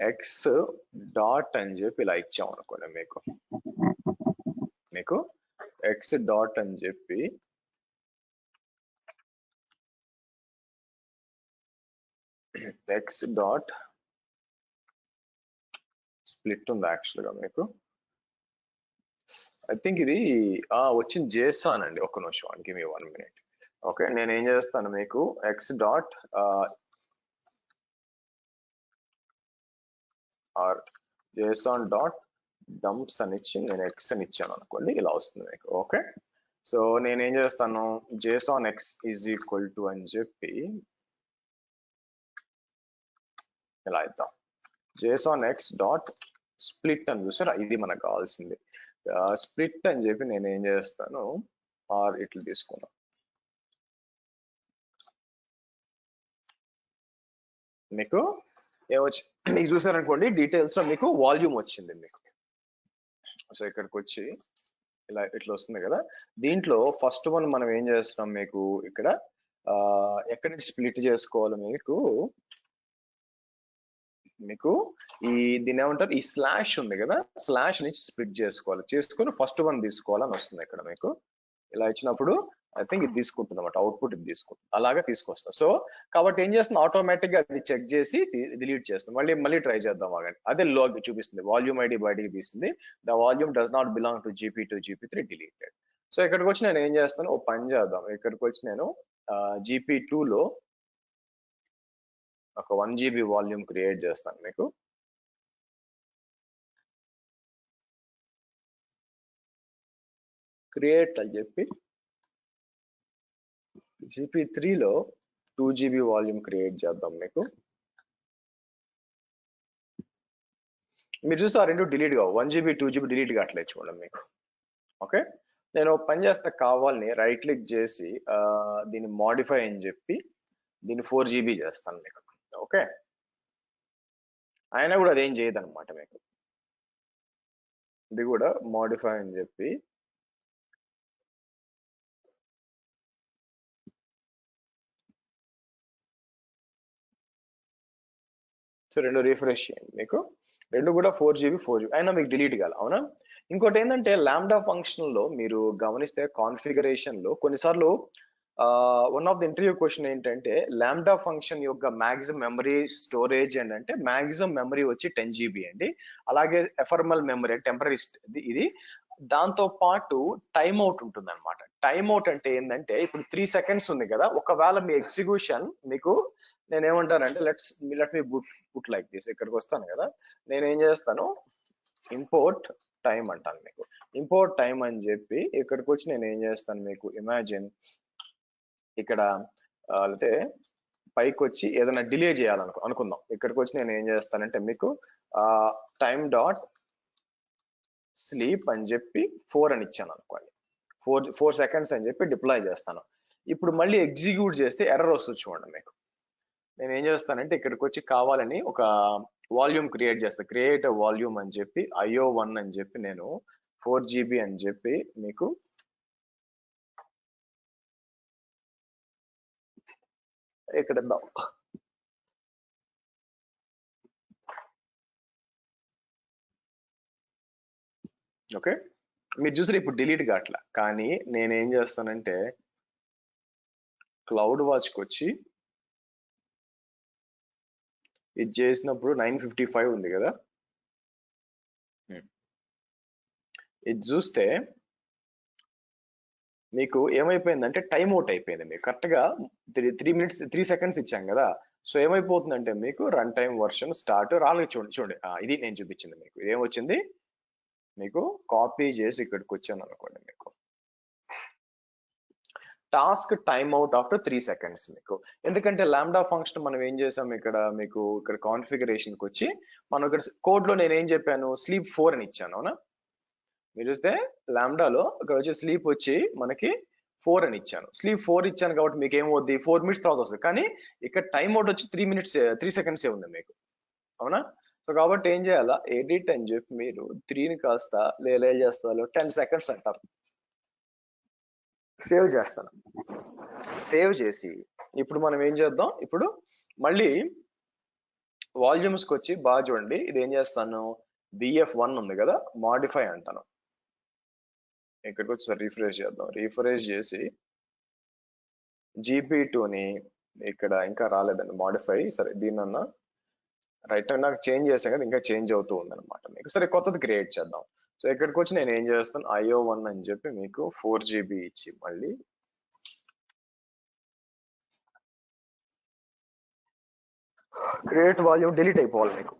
ఎక్స్ డాట్ అని చెప్పి ఇలా ఇచ్చాం అనుకోండి, మీకు ఎక్స్ డాట్ అని చెప్పి ఎక్స్ డాట్ స్ప్లిట్ ఉంది యాక్చువల్గా మీకు. ఐ థింక్ ఇది వచ్చింది జేసాన్ అండి. ఒక్క నిమిషం, గివ్ మీ 1 minute. ఓకే, నేను ఏం చేస్తాను మీకు x dot r JSON dot dumps అని ఇచ్చి నేను ఎక్స్ అని ఇచ్చాను అనుకోండి, ఇలా వస్తుంది మీకు. ఓకే, సో నేను ఏం చేస్తాను జేసాన్ ఎక్స్ ఈజ్ ఈక్వల్ టు అని చెప్పి ఇలా ఇద్దాం. జేసాన్ ఎక్స్ డాట్ స్ప్లిట్ అని చూసారా, ఇది మనకు కావాల్సింది. స్ప్లిట్ అని చెప్పి నేను ఏం చేస్తాను ఆర్ ఇట్లా తీసుకున్నాను. మీకు ఏమొచ్చి మీకు చూసారనుకోండి డీటెయిల్స్ లో మీకు వాల్యూమ్ వచ్చింది మీకు. సో ఇక్కడికి వచ్చి ఇలా ఇట్లా వస్తుంది కదా. దీంట్లో ఫస్ట్ వన్ మనం ఏం చేస్తున్నాం మీకు ఇక్కడ ఎక్కడి నుంచి స్ప్లిట్ చేసుకోవాలి మీకు ఈ దీని ఏమంటారు, ఈ స్లాష్ ఉంది కదా, స్లాష్ నుంచి స్ప్లిట్ చేసుకోవాలి. చేసుకుని ఫస్ట్ వన్ తీసుకోవాలని వస్తుంది ఇక్కడ మీకు. ఇలా ఇచ్చినప్పుడు ఐ థింక్ ఇది తీసుకుంటుంది అన్నమాట, అవుట్పుట్ ఇది తీసుకుంటుంది, అలాగే తీసుకొస్తాం. సో కాబట్టి ఏం చేస్తుంది ఆటోమేటిక్ గా అది చెక్ చేసి డిలీట్ చేస్తుంది. మళ్ళీ ట్రై చేద్దాం ఆగండి. అదే లాగ్ చూపిస్తుంది, వాల్యూమ్ ఐడి బయటికి తీసింది. The volume does not belong to GP2 GP3 deleted. So ఇక్కడికి వచ్చి నేను ఏం చేస్తాను, ఓ పని చేద్దాం. ఇక్కడికి వచ్చి నేను GP2 లో ఒక 1 GB వాల్యూమ్ క్రియేట్ చేస్తాను మీకు. క్రియేట్ అని చెప్పి GP3 లో 2 GB వాల్యూమ్ క్రియేట్ చేద్దాం మీకు. మీరు చూస్తే ఆ రెండు డిలీట్ కావు, 1 GB 2 GB డిలీట్ కావట్లేదు చూడండి మీకు. ఓకే, నేను పని చేస్తే కావాలని రైట్ క్లిక్ చేసి దీన్ని మోడిఫై అని చెప్పి దీన్ని 4 GB చేస్తాను మీకు. ఓకే, అయినా కూడా అదేం చేయదు అనమాట మీకు. ఇది కూడా మోడిఫై అని చెప్పి సో రెండు రిఫ్రెష్ చేయండి మీకు. రెండు కూడా 4 GB అయినా మీకు డిలీట్ కావాలి. అవునా, ఇంకోటి ఏంటంటే లాంబ్డా ఫంక్షన్ లో మీరు గమనిస్తే కాన్ఫిగరేషన్ లో కొన్నిసార్లు one of the interview question ఏంటంటే లాంబ్డా ఫంక్షన్ యొక్క మాక్సిమం మెమరీ స్టోరేజ్ ఏంటంటే మాక్సిమం మెమరీ వచ్చి 10 GB అండి. అలాగే ఎఫర్మల్ మెమరీ టెంపరీ ఇది. దాంతో పాటు టైమ్ అవుట్ ఉంటుంది అనమాట. టైమ్ అవుట్ అంటే ఏంటంటే ఇప్పుడు 3 seconds ఉంది కదా, ఒకవేళ మీ ఎగ్జిక్యూషన్ మీకు నేను ఏమంటానంటే let me put like this. ఇక్కడికి వస్తాను కదా, నేను ఏం చేస్తాను ఇంపోర్ట్ టైం అంటాను మీకు. ఇంపోర్ట్ టైం అని చెప్పి ఇక్కడికి వచ్చి నేను ఏం చేస్తాను మీకు ఇమాజిన్ ఇక్కడ అంటే పైకి వచ్చి ఏదైనా డిలే అనుకుందాం. ఇక్కడికి వచ్చి నేను ఏం చేస్తానంటే మీకు టైమ్ డాట్ స్లీప్ అని చెప్పి 4 అని ఇచ్చాను అనుకోండి. 4 seconds అని చెప్పి డిప్లాయ్ చేస్తాను. ఇప్పుడు మళ్ళీ ఎగ్జిక్యూట్ చేస్తే ఎర్రర్ వస్తుంది చూడండి మీకు. నేను ఏం చేస్తానంటే ఇక్కడికి వచ్చి కావాలని ఒక వాల్యూమ్ క్రియేట్ చేస్తాను. క్రియేట్ వాల్యూమ్ అని చెప్పి IO1 అని చెప్పి నేను 4 GB అని చెప్పి మీకు ఇక్కడ ఇద్దాం. ఓకే, మీరు చూసారు ఇప్పుడు డిలీట్ కావట్లా. కానీ నేనేం చేస్తానంటే క్లౌడ్ వాచ్కి వచ్చి ఇది చేసినప్పుడు 9:55 ఉంది కదా, ఇది చూస్తే మీకు ఏమైపోయిందంటే టైం అవుట్ అయిపోయింది. మీకు కరెక్ట్గా 3 seconds ఇచ్చాం కదా. సో ఏమైపోతుందంటే మీకు రన్ టైం వర్షన్ స్టార్ట్ రాలేదు చూడండి. ఇది నేను చూపించింది మీకు. ఇదేమొచ్చింది మీకు కాపీ చేసి ఇక్కడికి వచ్చాను అనుకోండి. మీకు task time out after 3 seconds మీకు. ఎందుకంటే లాంబ్డా ఫంక్షన్ మనం ఏం చేసాం ఇక్కడ మీకు ఇక్కడ కాన్ఫిగరేషన్కి వచ్చి మనం ఇక్కడ కోడ్ లో నేను ఏం చెప్పాను స్లీప్ 4 అని ఇచ్చాను. అవునా, మీరు చూస్తే లాంబ్డాలో ఇక్కడ వచ్చి స్లీప్ వచ్చి మనకి 4 అని ఇచ్చాను. స్లీప్ 4 ఇచ్చాను కాబట్టి మీకు ఏమవుద్ది 4 minutes తర్వాత వస్తుంది. కానీ ఇక్కడ టైం అవుట్ వచ్చి 3 seconds ఉంది మీకు. అవునా, సో కాబట్టి ఏం చేయాలా ఎడిట్ అని చెప్పి మీరు 3ని కాస్త చేస్తారు 10 seconds అంటారు. సేవ్ చేస్తాను. సేవ్ చేసి ఇప్పుడు మనం ఏం చేద్దాం, ఇప్పుడు మళ్ళీ వాల్యూమ్స్కి వచ్చి బాగా చూడండి, ఇది ఏం చేస్తాను, BF1 ఉంది కదా, మాడిఫై అంటాను. ఇక్కడికి వచ్చి రీఫ్రెష్ చేద్దాం. రీఫ్రెష్ చేసి GP2ని ఇక్కడ ఇంకా రాలేదండి మాడిఫై, సరే దీన్నన్నా రైట్ నాకు చేంజ్ చేసాం కదా, ఇంకా చేంజ్ అవుతూ ఉందన్నమాట మీకు. సరే కొత్తది క్రియేట్ చేద్దాం. సో ఇక్కడికి వచ్చి నేను ఏం చేస్తాను, IO1 అని చెప్పి మీకు 4GB ఇచ్చి మళ్ళీ క్రియేట్ వాల్యూమ్ డిలీట్ అయిపోవాలి మీకు.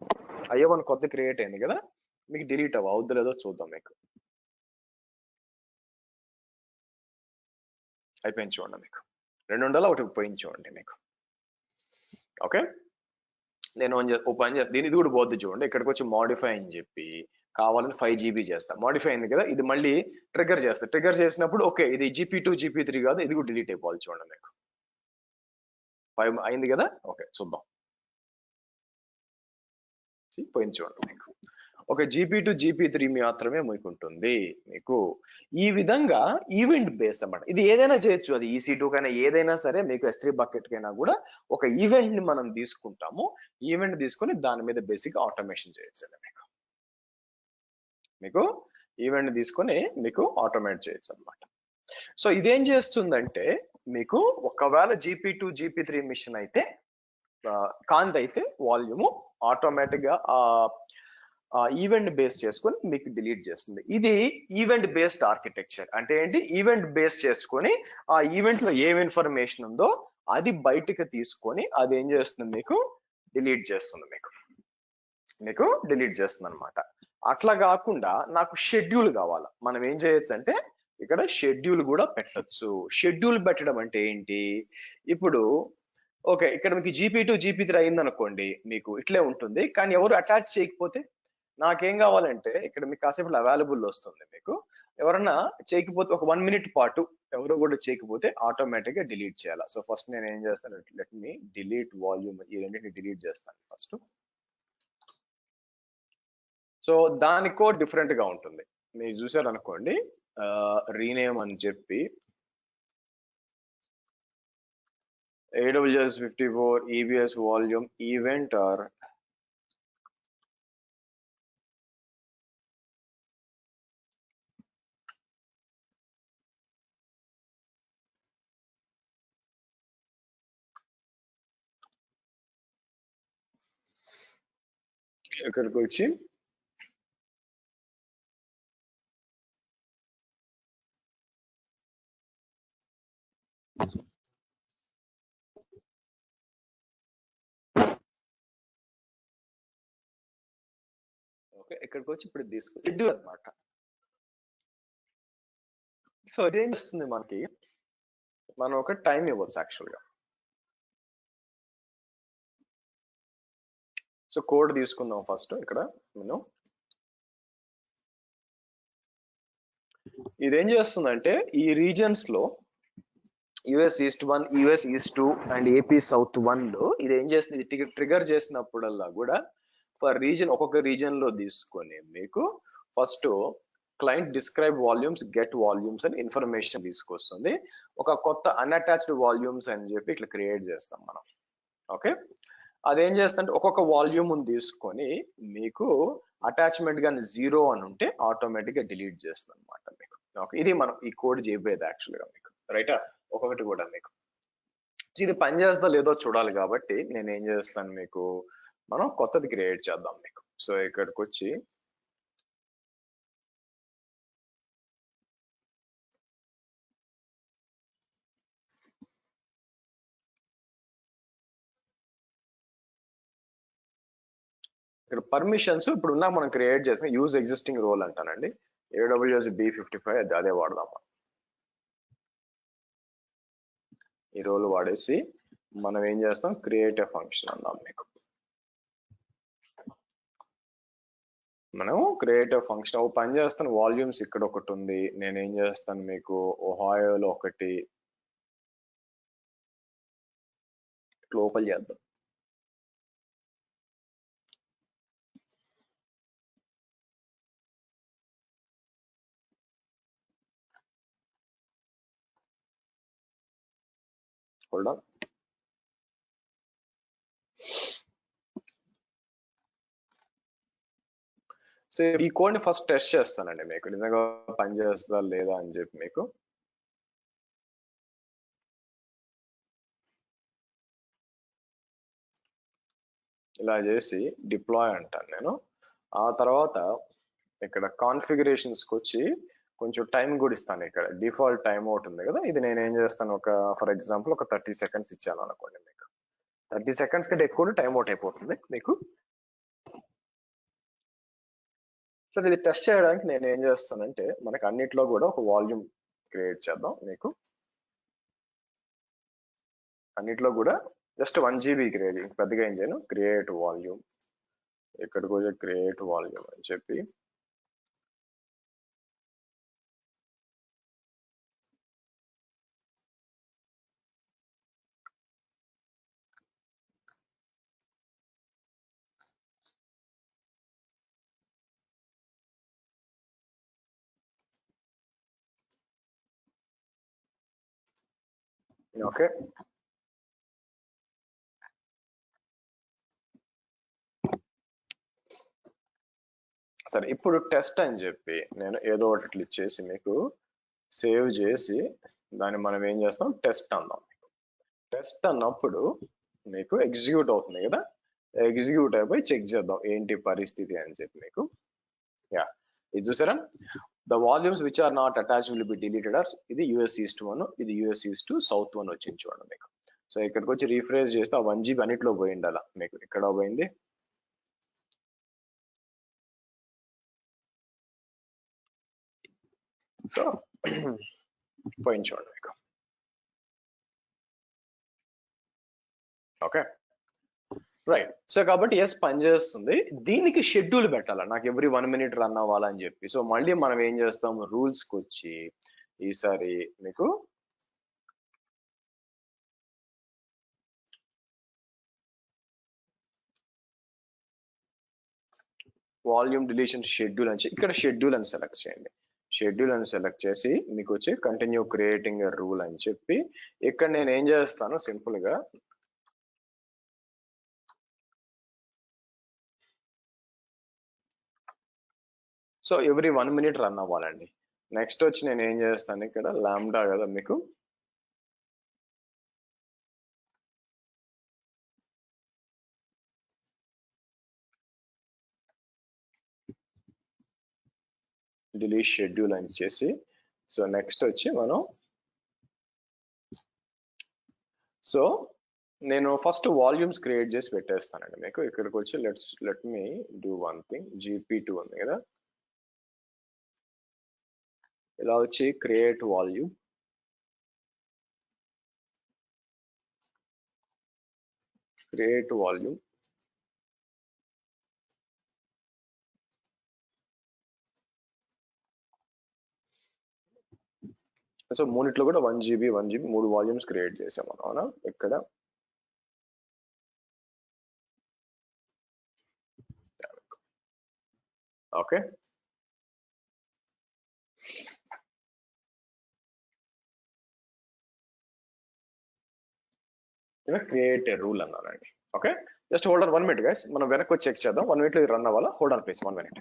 IO1 కొత్త క్రియేట్ అయింది కదా, మీకు డిలీట్ అవుద్దు లేదో చూద్దాం మీకు. అయిపోయింది చూడండి మీకు. 2 ఉండాలి, ఒకటి పోయింది చూడండి మీకు. ఓకే, నేను ఓపెన్ చేస్తాను దీని, ఇది కూడా పోద్ది చూడండి. ఇక్కడికి వచ్చి మాడిఫై అని చెప్పి కావాలని 5GB చేస్తాను. మాడిఫై అయింది కదా, ఇది మళ్ళీ ట్రిగర్ చేస్తాను. ట్రిగర్ చేసినప్పుడు ఓకే, ఇది GP2 GP3 కాదు, ఇది కూడా డిలీట్ అయిపోవాలి చూడండి మీకు. 5 అయింది కదా, ఓకే చూద్దాం. పోయింది చూడండి మీకు. ఒక GP2 GP3 మాత్రమే మీకు ఉంటుంది మీకు. ఈ విధంగా ఈవెంట్ బేస్డ్ అన్నమాట. ఇది ఏదైనా చేయొచ్చు, అది EC2 కైనా ఏదైనా సరే, మీకు S3 బకెట్ కైనా కూడా ఒక ఈవెంట్ ని మనం తీసుకుంటాము. ఈవెంట్ తీసుకొని దాని మీద బేసిక్ ఆటోమేషన్ చేయొచ్చు మీకు. మీకు ఈవెంట్ తీసుకొని మీకు ఆటోమేట్ చేయొచ్చు అనమాట. సో ఇదేం చేస్తుందంటే మీకు ఒకవేళ GP2 GP3 మిషన్ అయితే కాంతి అయితే వాల్యూమ్ ఆటోమేటిక్ గా ఈవెంట్ బేస్ చేసుకొని మీకు డిలీట్ చేస్తుంది. ఇది ఈవెంట్ బేస్డ్ ఆర్కిటెక్చర్. అంటే ఏంటి, ఈవెంట్ బేస్ చేసుకొని ఆ ఈవెంట్ లో ఏం ఇన్ఫర్మేషన్ ఉందో అది బయటకు తీసుకొని అది ఏం చేస్తుంది, మీకు డిలీట్ చేస్తుంది మీకు డిలీట్ చేస్తుంది అనమాట. అట్లా కాకుండా నాకు షెడ్యూల్ కావాలా, మనం ఏం చేయొచ్చు అంటే ఇక్కడ షెడ్యూల్ కూడా పెట్టచ్చు. షెడ్యూల్ పెట్టడం అంటే ఏంటి, ఇప్పుడు ఓకే ఇక్కడ మీకు GP2 GP3 అయింది అనుకోండి, మీకు ఇట్లే ఉంటుంది. కానీ ఎవరు అటాచ్ చేయకపోతే నాకేం కావాలంటే ఇక్కడ మీకు కాసేపు అవైలబుల్ వస్తుంది. మీకు ఎవరన్నా చేయకపోతే ఒక 1 minute పాటు ఎవరు కూడా చేయకపోతే ఆటోమేటిక్ గా డిలీట్ చేయాలి. సో ఫస్ట్ నేను ఏం చేస్తాను, లెట్ మీ డిలీట్ వాల్యూమ్, ఈ రెండింటిని డిలీట్ చేస్తాను ఫస్ట్. సో దాని కోడ్ డిఫరెంట్ గా ఉంటుంది. మీరు చూసారు అనుకోండి, రీనేమ్ అని చెప్పి AWS 54 EBS volume event are ఇక్కడికి వచ్చి ఓకే ఇక్కడికి వచ్చి ఇప్పుడు తీసుకు షెడ్యూల్ అనమాట. సో ఇదేం చేస్తుంది మనకి, మనం ఒక టైం ఇవ్వచ్చు యాక్చువల్గా. సో కోడ్ తీసుకుందాం ఫస్ట్. ఇక్కడ నేను ఇదేం చేస్తుందంటే ఈ రీజన్స్ లో US East 1, US East 2 and AP South 1 లో ఇది ఏం చేస్తుంది, ట్రిగర్ చేసినప్పుడల్లా కూడా పర్ రీజన్ ఒక్కొక్క రీజన్ లో తీసుకొని మీకు first client describe volumes, get volumes అని ఇన్ఫర్మేషన్ తీసుకొస్తుంది. ఒక కొత్త అన్అటాచ్డ్ వాల్యూమ్స్ అని చెప్పి ఇట్లా క్రియేట్ చేస్తాం మనం. ఓకే, అదేం చేస్తుంటే ఒక్కొక్క వాల్యూమ్ తీసుకొని మీకు అటాచ్మెంట్ కానీ 0 అని ఉంటే ఆటోమేటిక్ గా డిలీట్ చేస్తుంది అనమాట మీకు. ఓకే, ఇది మనం ఈ కోడ్ చేయబోయేది యాక్చువల్గా మీకు. రైటా, ఒక్కొక్కటి కూడా మీకు ఇది పనిచేస్తా లేదో చూడాలి కాబట్టి నేను ఏం చేస్తాను, మీకు మనం కొత్తది క్రియేట్ చేద్దాం మీకు. సో ఇక్కడికి వచ్చి ఇక్కడ పర్మిషన్స్ ఇప్పుడు ఉన్నా మనం క్రియేట్ చేసిన యూజ్ ఎగ్జిస్టింగ్ రోల్ అంటానండి. AWS B55 అదే వాడదాం. ఈ రోల్ వాడేసి మనం ఏం చేస్తాం, క్రియేట్ ఎ ఫంక్షన్ అందాం మీకు. మనం క్రియేట్ ఎ ఫంక్షన్ ఒక పని చేస్తాను. వాల్యూమ్స్ ఇక్కడ ఒకటి ఉంది, నేను ఏం చేస్తాను మీకు ఒహాయోలో ఒకటి లోపల చేద్దాం. Hold on. సో ఈ కోడ్ ని ఫస్ట్ టెస్ట్ చేస్తానండి మీకు నిజంగా పనిచేస్తుందా లేదా అని చెప్పి మీకు. ఇలా చేసి డిప్లాయ్ అంటాను నేను. ఆ తర్వాత ఇక్కడ కాన్ఫిగరేషన్స్కి వచ్చి కొంచెం టైం కూడా ఇస్తాను. ఇక్కడ డిఫాల్ట్ టైం అవుట్ ఉంది కదా, ఇది నేను ఏం చేస్తాను, ఒక ఫర్ ఎగ్జాంపుల్ ఒక 30 seconds ఇచ్చాను అనుకోండి. మీకు 30 seconds కంటే ఎక్కువ టైం అవుట్ అయిపోతుంది మీకు. సో ఇది టెస్ట్ చేయడానికి నేను ఏం చేస్తానంటే మనకి అన్నిట్లో కూడా ఒక వాల్యూమ్ క్రియేట్ చేద్దాం. మీకు అన్నిట్లో కూడా జస్ట్ 1 GB క్రియేట్, పెద్దగా ఏం చేయను. క్రియేట్ వాల్యూమ్, ఇక్కడికి వచ్చి క్రియేట్ వాల్యూమ్ అని చెప్పి ఓకే. సరే ఇప్పుడు టెస్ట్ అని చెప్పి నేను ఏదో ఒకటి క్లిక్ చేసి మీకు సేవ్ చేసి దాన్ని మనం ఏం చేస్తాం, టెస్ట్ అన్నాం. టెస్ట్ అన్నప్పుడు మీకు ఎగ్జిక్యూట్ అవుతుంది కదా, ఎగ్జిక్యూట్ అయిపోయి చెక్ చేద్దాం ఏంటి పరిస్థితి అని చెప్పి మీకు. యా, ఇది చూసారా, the volumes which are not attach will be deleted or, ఇది యూఎస్ ఈస్ట్ 1, ఇది యూఎస్ ఈస్ట్ సౌత్ 1 వచ్చింది చూడండి మీకు. సో ఇక్కడికి వచ్చి రీఫ్రెష్ చేస్తే ఆ 1 GB అన్నిట్లో పోయింది. అలా మీకు ఇక్కడ పోయింది. సో పోయింది చూడండి మీకు. Okay right. సో కాబట్టి ఎస్ పనిచేస్తుంది. దీనికి షెడ్యూల్ పెట్టాలి నాకు, ఎవ్రీ 1 minute రన్ అవ్వాలని చెప్పి. సో మళ్ళీ మనం ఏం చేస్తాం, రూల్స్కి వచ్చి ఈసారి మీకు వాల్యూమ్ డిలీషన్ షెడ్యూల్ అని, ఇక్కడ షెడ్యూల్ అని సెలెక్ట్ చేయండి. షెడ్యూల్ అని సెలెక్ట్ చేసి మీకు వచ్చి కంటిన్యూ క్రియేటింగ్ ఎ రూల్ అని చెప్పి ఇక్కడ నేను ఏం చేస్తాను, సింపుల్ గా సో ఎవ్రీ 1 minute రన్ అవ్వాలండి. నెక్స్ట్ వచ్చి నేను ఏం చేస్తాను, ఇక్కడ లాంబ్డా కదా మీకు, డిలీట్ షెడ్యూల్ అని చేసి, సో నెక్స్ట్ వచ్చి మనం, సో నేను ఫస్ట్ వాల్యూమ్స్ క్రియేట్ చేసి పెట్టేస్తానండి మీకు. ఇక్కడికి వచ్చి let me do one thing, GP2 ఉంది కదా, ఇలా వచ్చి create volume, create volume, so మూడిట్లో కూడా 1 GB 3 వాల్యూమ్స్ క్రియేట్ చేసాం మనం. అవునా, ఇక్కడ ఓకే. క్రియేట్ రూల్ అన్నానండి. Okay, just hold on 1 minute guys, మనం వెనక్కి వచ్చి చెక్ చేద్దాం. 1 minute లో రన్ అవ్వాలా. Hold on please 1 minute.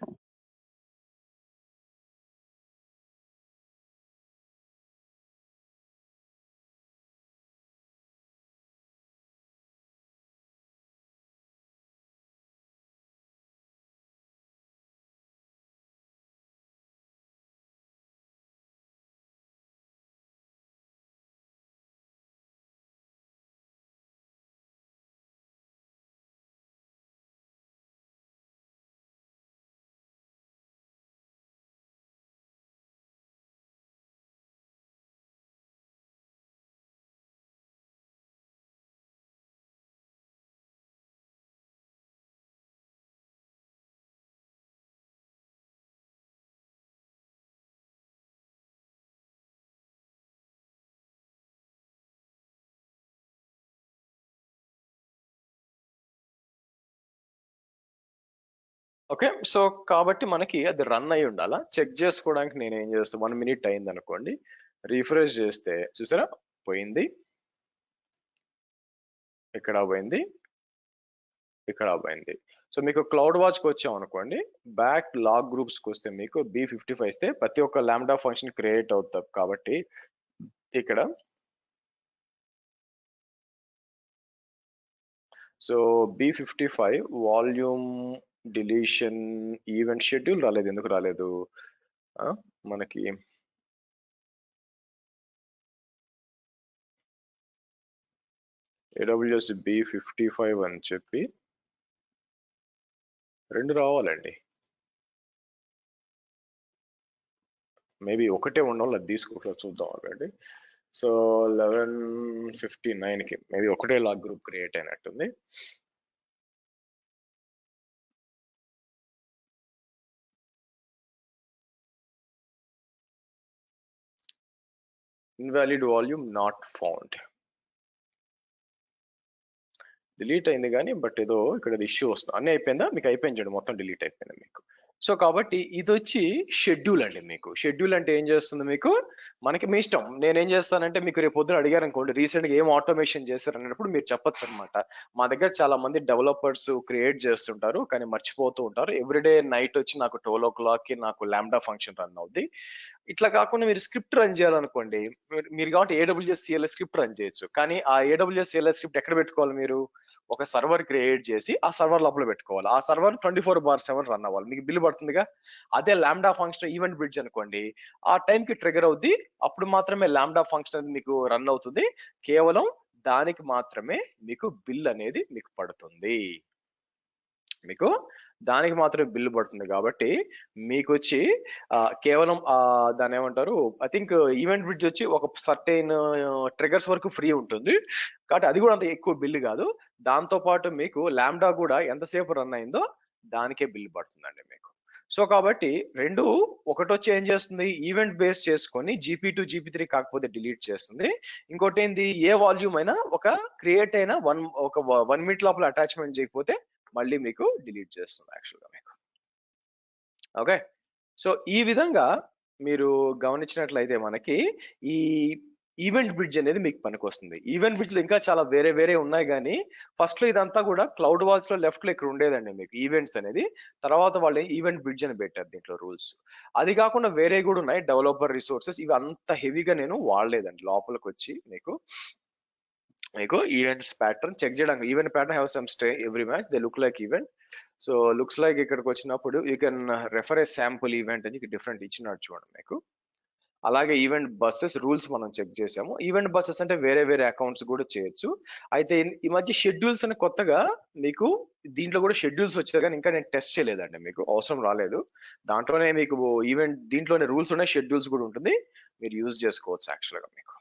Okay, so కాబట్టి మనకి అది రన్ అయి ఉండాలా. చెక్ చేసుకోవడానికి నేను ఏం చేస్తాను, 1 minute అయింది అనుకోండి, రీఫ్రెష్ చేస్తే చూసారా పోయింది. ఇక్కడ పోయింది, ఇక్కడ పోయింది. సో మీకు క్లౌడ్ వాచ్కి వచ్చాం అనుకోండి, బ్యాక్ లాగ్ గ్రూప్స్కి వస్తే మీకు B55 ఇస్తే ప్రతి ఒక్క లాంబ్డా ఫంక్షన్ క్రియేట్ అవుతాం కాబట్టి ఇక్కడ so B55 volume deletion event schedule రాలేదు. ఎందుకు రాలేదు? మనకి AWS B55 అని చెప్పి 2 రావాలండి. మేబీ ఒకటే ఉండడం, అది తీసుకోకసారి చూద్దాం అక్కడి. సో 11:59కి మేబీ ఒకటే లాగ్ గ్రూప్ క్రియేట్ అయినట్టుంది. Invalid volume not found. Delete అయింది కానీ బట్ ఏదో ఇక్కడ ఇష్యూ వస్తుంది. అన్నీ అయిపోయిందా? మీకు అయిపోయింది చూడండి, మొత్తం డిలీట్ అయిపోయింది మీకు. సో కాబట్టి ఇది వచ్చి షెడ్యూల్ అండి. మీకు షెడ్యూల్ అంటే ఏం చేస్తుంది? మీకు మనకి మీ ఇష్టం. నేనేం చేస్తానంటే మీకు రేపు పొద్దున అడిగారు అనుకోండి, రీసెంట్గా ఏం ఆటోమేషన్ చేశారు అన్నప్పుడు మీరు చెప్పచ్చు అనమాట. మా దగ్గర చాలా మంది డెవలపర్స్ క్రియేట్ చేస్తుంటారు కానీ మర్చిపోతూ ఉంటారు. ఎవ్రీడే నైట్ వచ్చి నాకు 12 o'clockకి నాకు లాంబ్డా ఫంక్షన్ రన్ అవుద్ది. ఇట్లా కాకుండా మీరు స్క్రిప్ట్ రన్ చేయాలనుకోండి, మీరు కాబట్టి AWS CLI స్క్రిప్ట్ రన్ చేయొచ్చు. కానీ ఆ AWS CLI స్క్రిప్ట్ ఎక్కడ పెట్టుకోవాలి? మీరు ఒక సర్వర్ క్రియేట్ చేసి ఆ సర్వర్ లోపల పెట్టుకోవాలి. ఆ సర్వర్ 24/7 రన్ అవ్వాలి. మీకు బిల్ పడుతుందిగా. అదే లాంబ్డా ఫంక్షన్ ఈవెంట్ బ్రిడ్జ్ అనుకోండి, ఆ టైంకి ట్రిగర్ అవుద్ది. అప్పుడు మాత్రమే లాంబ్డా ఫంక్షన్ అనేది మీకు రన్ అవుతుంది. కేవలం దానికి మాత్రమే మీకు బిల్ అనేది మీకు పడుతుంది. మీకు దానికి మాత్రమే బిల్లు పడుతుంది. కాబట్టి మీకు వచ్చి కేవలం దాని ఏమంటారు, ఐ థింక్ ఈవెంట్ బ్రిడ్జ్ వచ్చి ఒక సర్టైన్ ట్రిగర్స్ వరకు ఫ్రీ ఉంటుంది. కాబట్టి అది కూడా అంత ఎక్కువ బిల్లు కాదు. దాంతో పాటు మీకు లాంబ్డా కూడా ఎంతసేపు రన్ అయిందో దానికే బిల్లు పడుతుందండి మీకు. సో కాబట్టి రెండు ఒకటి వచ్చి ఏం చేస్తుంది, ఈవెంట్ బేస్ చేసుకొని GP2 GP3 కాకపోతే డిలీట్ చేస్తుంది. ఇంకోటి ఏంది, ఏ వాల్యూమ్ అయినా ఒక క్రియేట్ అయిన 1 minute లోపల అటాచ్మెంట్ చేయకపోతే మళ్ళీ మీకు డిలీట్ చేస్తుంది యాక్చువల్గా మీకు. ఓకే, సో ఈ విధంగా మీరు గమనించినట్లయితే మనకి ఈ ఈవెంట్ బ్రిడ్జ్ అనేది మీకు పనికొస్తుంది. ఈవెంట్ బ్రిడ్జ్ లో ఇంకా చాలా వేరే వేరే ఉన్నాయి కానీ ఫస్ట్ లో ఇదంతా కూడా క్లౌడ్ వాల్స్ లో లెఫ్ట్ లో ఇక్కడ ఉండేదండి మీకు ఈవెంట్స్ అనేది. తర్వాత వాళ్ళు ఈవెంట్ బ్రిడ్జ్ అని పెట్టారు దీంట్లో రూల్స్. అది కాకుండా వేరే కూడా ఉన్నాయి, డెవలపర్ రిసోర్సెస్. ఇవి అంత హెవీగా నేను వాడలేదండి. లోపలికి వచ్చి మీకు ఈవెంట్స్ ప్యాటర్న్ చెక్ చేయడానికి, event pattern have some stay every match they look like event. So looks like ఇక్కడికి వచ్చినప్పుడు you can refer A sample event అని డిఫరెంట్ ఇచ్చినట్టు చూడండి మీకు. అలాగే ఈవెంట్ బస్సెస్ రూల్స్ మనం చెక్ చేసాము. ఈవెంట్ బస్సెస్ అంటే వేరే వేరే అకౌంట్స్ కూడా చేయొచ్చు. అయితే ఈ మధ్య షెడ్యూల్స్ అని కొత్తగా మీకు దీంట్లో కూడా షెడ్యూల్స్ వచ్చాయి కానీ ఇంకా నేను టెస్ట్ చేయలేదండి, మీకు అవసరం రాలేదు. దాంట్లోనే మీకు ఈవెంట్ దీంట్లోనే రూల్స్ ఉన్నాయి, షెడ్యూల్స్ కూడా ఉంటుంది, మీరు యూజ్ చేసుకోవచ్చు యాక్చువల్గా మీకు.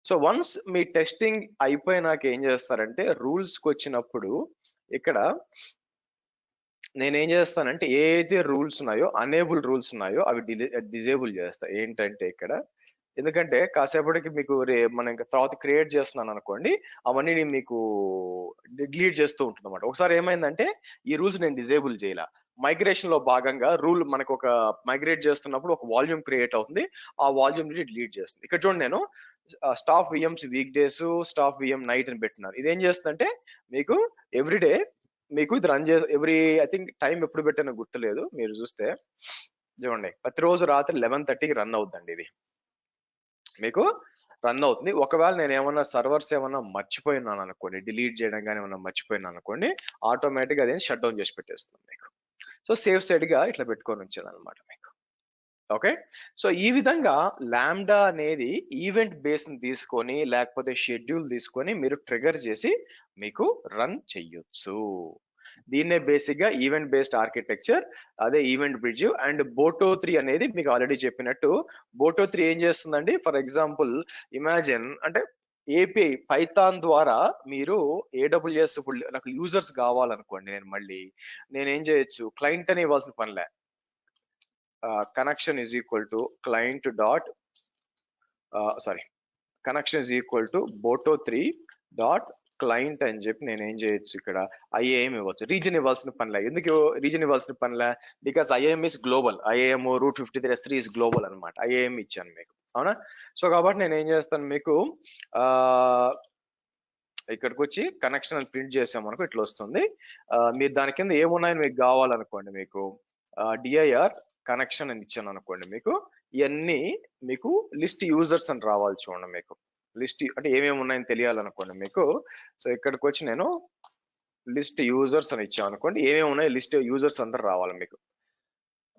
సో వన్స్ మీ టెస్టింగ్ అయిపోయినాక ఏం చేస్తారంటే రూల్స్కి వచ్చినప్పుడు ఇక్కడ నేనేం చేస్తానంటే ఏదైతే రూల్స్ ఉన్నాయో అనేబుల్ రూల్స్ ఉన్నాయో అవి డిజేబుల్ చేస్తా. ఏంటంటే ఇక్కడ ఎందుకంటే కాసేపటికి మీకు మనం ఇంకా తర్వాత క్రియేట్ చేస్తున్నాను అనుకోండి, అవన్నీ మీకు డిలీట్ చేస్తూ ఉంటుంది అనమాట. ఒకసారి ఏమైందంటే ఈ రూల్స్ నేను డిజేబుల్ చేయాల, మైగ్రేషన్ లో భాగంగా రూల్ మనకు ఒక మైగ్రేట్ చేస్తున్నప్పుడు ఒక వాల్యూమ్ క్రియేట్ అవుతుంది, ఆ వాల్యూమ్ ని డిలీట్ చేస్తుంది. ఇక్కడ చూడండి, నేను stop VMs week days, stop VM night అని పెట్టినాను. ఇదేం చేస్తుందంటే మీకు ఎవ్రీడే మీకు ఇది రన్ చేసి ఐ థింక్ టైం ఎప్పుడు పెట్టానో గుర్తులేదు, మీరు చూస్తే చూడండి ప్రతిరోజు రాత్రి 11:30కి రన్ అవుతుందండి. ఇది మీకు రన్ అవుతుంది. ఒకవేళ నేను ఏమన్నా సర్వర్స్ ఏమన్నా మర్చిపోయినాను అనుకోండి, డిలీట్ చేయడం కానీ ఏమన్నా మర్చిపోయినా అనుకోండి, ఆటోమేటిక్ అదే షట్ డౌన్ చేసి పెట్టేస్తుంది మీకు. సో సేఫ్ సైడ్ గా ఇట్లా పెట్టుకొని ఉంచాను అనమాట మీకు. ఓకే, సో ఈ విధంగా లాంబ్డా అనేది ఈవెంట్ బేస్ ని తీసుకొని లేకపోతే షెడ్యూల్ తీసుకొని మీరు ట్రిగర్ చేసి మీకు రన్ చెయ్యొచ్చు. దీన్నే బేసిక్ గా ఈవెంట్ బేస్డ్ ఆర్కిటెక్చర్, అదే ఈవెంట్ బ్రిడ్జ్. అండ్ బోటో 3 అనేది మీకు ఆల్రెడీ చెప్పినట్టు బోటో 3 ఏం చేస్తుందండి, ఫర్ ఎగ్జాంపుల్ ఇమాజిన్ అంటే ఏపీఐ పైథాన్ ద్వారా మీరు AWS ఇప్పుడు నాకు యూజర్స్ కావాలనుకోండి, నేనేం చేయొచ్చు, క్లయింట్ అని ఇవ్వాల్సిన పనిలే. Connection is equal to client dot connection is equal to boto3 dot client అని చెప్పి నేను ఏం చేయొచ్చు, ఇక్కడ IAM ఇవ్వచ్చు. రీజన్ ఇవ్వాల్సిన పనిలే. ఎందుకు రీజన్ ఇవ్వాల్సిన పనిలే? Because IAM is global. IAM route 53 is global అనమాట. IAM ఇచ్చాను మీకు, అవునా? సో కాబట్టి నేను ఏం చేస్తాను, మీకు ఇక్కడికి వచ్చి కనెక్షన్ అని ప్రింట్ చేసామనుకో ఇట్లా వస్తుంది. మీరు దాని కింద ఏమున్నాయని మీకు కావాలనుకోండి, మీకు డిఐఆర్ కనెక్షన్ అని ఇచ్చాను అనుకోండి, మీకు ఇవన్నీ మీకు లిస్ట్ యూజర్స్ అని రావాలి. చూడండి, మీకు లిస్ట్ అంటే ఏమేమి ఉన్నాయని తెలియాలనుకోండి మీకు. సో ఇక్కడికి వచ్చి నేను లిస్ట్ యూజర్స్ అని ఇచ్చాను అనుకోండి, ఏమేమి ఉన్నాయి లిస్ట్ యూజర్స్ అందరు రావాలి మీకు.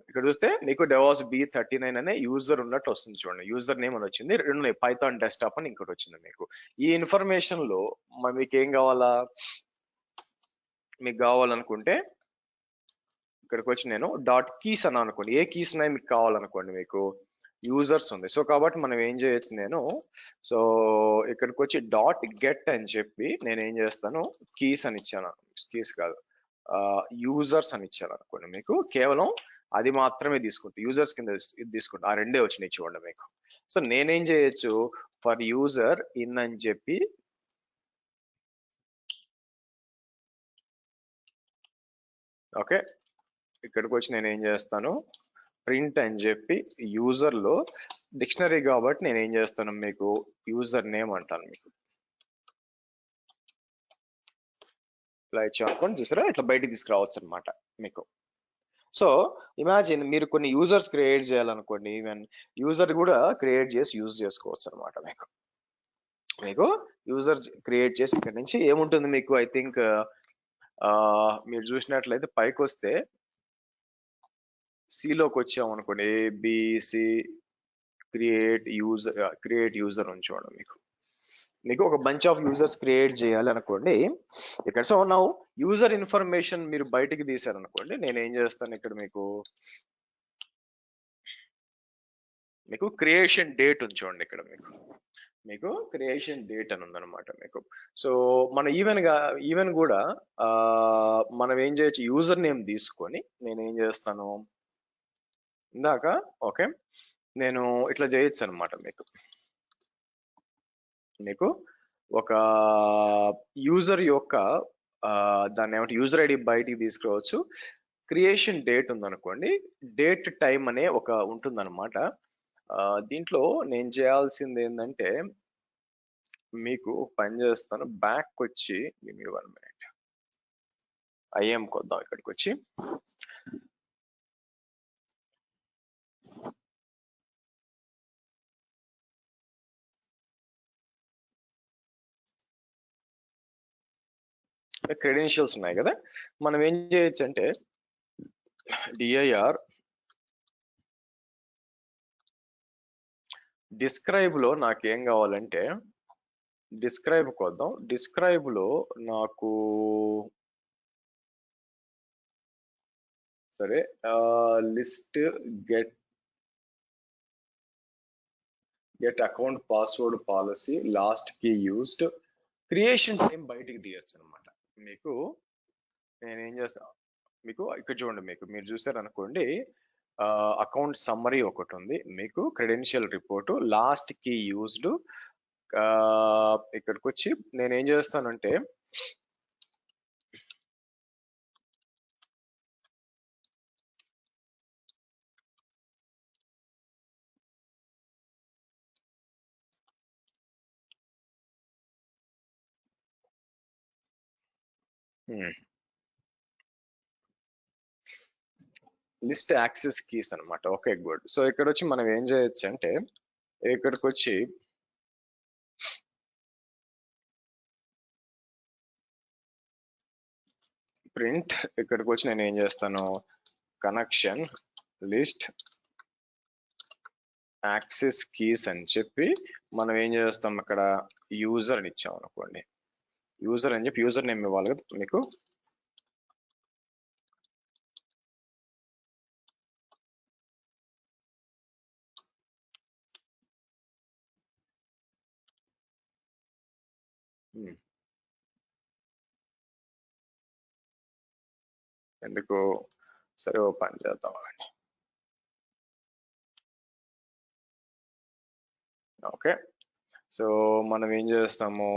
ఇక్కడ చూస్తే మీకు డెవాస్ B39 అనే యూజర్ ఉన్నట్టు వస్తుంది. చూడండి, యూజర్ నేమ్ అని వచ్చింది. రెండు పైథాన్ డెస్క్టాప్ అని ఇంకోటి వచ్చింది మీకు. ఈ ఇన్ఫర్మేషన్ లో మీకు ఏం కావాలా, మీకు కావాలనుకుంటే ఇక్కడికి వచ్చి నేను డాట్ కీస్ అని అనుకోండి, ఏ కీస్ ఉన్నాయి మీకు కావాలనుకోండి, మీకు యూజర్స్ ఉంది. సో కాబట్టి మనం ఏం చేయొచ్చు, నేను సో ఇక్కడికి వచ్చి డాట్ గెట్ అని చెప్పి నేను ఏం చేస్తాను, కీస్ అని ఇచ్చాను, కీస్ కాదు యూజర్స్ అని ఇచ్చాను అనుకోండి, మీకు కేవలం అది మాత్రమే తీసుకుంటా, యూజర్స్ కింద ఇది తీసుకుంటా. ఆ రెండే వచ్చినాయి చూడండి మీకు. సో నేనేం చేయొచ్చు, ఫర్ యూజర్ ఇన్ అని చెప్పి ఓకే, ఇక్కడికి వచ్చి నేను ఏం చేస్తాను, ప్రింట్ అని చెప్పి యూజర్ లో డిక్షనరీ కాబట్టి నేను ఏం చేస్తాను, మీకు యూజర్ నేమ్ అంటాను. మీకు ఇట్లా ఇచ్చాను చూసారా, ఇట్లా బయటికి తీసుకురావచ్చు అనమాట మీకు. సో ఇమాజిన్ మీరు కొన్ని యూజర్స్ క్రియేట్ చేయాలనుకోండి, ఈవెన్ యూజర్ కూడా క్రియేట్ చేసి యూజ్ చేసుకోవచ్చు అనమాట. మీకు యూజర్ క్రియేట్ చేసి ఇక్కడ నుంచి ఏముంటుంది మీకు, ఐ థింక్ మీరు చూసినట్లయితే పైకి వస్తే సిలోకి వచ్చాము అనుకోండి, ఏబిసి క్రియేట్ యూజర్ అని చూడండి. మీకు ఒక బంచ్ ఆఫ్ యూజర్స్ క్రియేట్ చేయాలి అనుకోండి ఇక్కడ. సో నౌ యూజర్ ఇన్ఫర్మేషన్ మీరు బయటికి తీసారనుకోండి, నేను ఏం చేస్తాను ఇక్కడ, మీకు క్రియేషన్ డేట్ ఉంది చూడండి ఇక్కడ. మీకు క్రియేషన్ డేట్ అని ఉందన్నమాట మీకు. సో మన ఈవెన్ కూడా మనం ఏం చేయొచ్చు, యూజర్ నేమ్ తీసుకొని నేను ఏం చేస్తాను ఇందాక, ఓకే నేను ఇట్లా చేయొచ్చు అనమాట. మీకు ఒక యూజర్ యొక్క దాన్ని ఏమంటే యూజర్ ఐడి బయటికి తీసుకురావచ్చు. క్రియేషన్ డేట్ ఉందనుకోండి, డేట్ టైం అనే ఒక ఉంటుందన్నమాట. దీంట్లో నేను చేయాల్సింది ఏంటంటే, మీకు పని చేస్తాను, బ్యాక్ వచ్చి 1 minute ఐఎం కొద్దాం. ఇక్కడికి వచ్చి క్రెడెన్షియల్స్ ఉన్నాయి కదా, మనం ఏం చేయొచ్చు అంటే డిఐఆర్ డిస్క్రైబ్ లో నాకేం కావాలంటే, డిస్క్రైబ్ కొద్దాం. డిస్క్రైబ్ లో నాకు సరే list get account password policy last key used creation time బయటికి తీయచ్చు అనమాట. మీకు నేనేం చేస్తాను, మీకు ఇక్కడ చూడండి, మీరు చూసారు అనుకోండి, అకౌంట్ సమ్మరీ ఒకటి ఉంది, మీకు credential report last key used. ఇక్కడికి వచ్చి నేను ఏం చేస్తానంటే, లిస్ట్ యాక్సెస్ కీస్ అనమాట. Okay good. సో ఇక్కడ వచ్చి మనం ఏం చేయొచ్చు అంటే, ఇక్కడికి వచ్చి ప్రింట్, ఇక్కడికి వచ్చి నేను ఏం చేస్తాను, కనెక్షన్ లిస్ట్ యాక్సెస్ కీస్ అని చెప్పి మనం ఏం చేస్తాం, అక్కడ యూజర్ అని ఇచ్చాం అనుకోండి. యూజర్ అని చెప్పి యూజర్ నేమ్ ఇవ్వాలి కదా మీకు. ఎందుకు, సరే ఓ పని చేద్దాం. ఓకే, సో మనం ఏం చేస్తాము,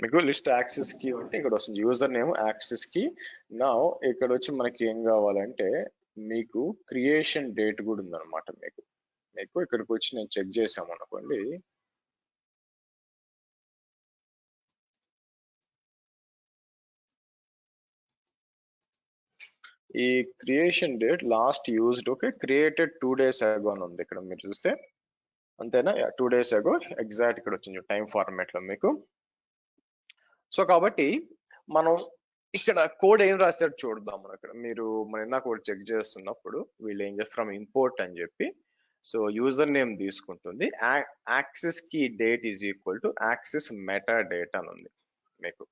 మీకు లిస్ట్ యాక్సెస్ కీ ఉంటే ఇక్కడ వస్తుంది యూజర్ నేమ్ యాక్సెస్ కీ. నా ఇక్కడ వచ్చి మనకి ఏం కావాలంటే మీకు క్రియేషన్ డేట్ కూడా ఉందన్నమాట. మీకు ఇక్కడికి వచ్చి నేను చెక్ చేసాము అనుకోండి, ఈ creation date last used okay created 2 days ago అని ఉంది ఇక్కడ మీరు చూస్తే, అంతేనా? 2 days ago ఎగ్జాక్ట్ ఇక్కడ వచ్చింది టైం ఫార్మాట్ లో మీకు. సో కాబట్టి మనం ఇక్కడ కోడ్ ఏం రాశారు చూద్దాం. మనం ఇక్కడ మీరు మన కోడ్ చెక్ చేస్తున్నప్పుడు వీళ్ళు ఏం చేస్తారు, ఫ్రమ్ ఇంపోర్ట్ అని చెప్పి సో యూజర్ నేమ్ తీసుకుంటుంది, access key date is equal to access meta data అని ఉంది మీకు.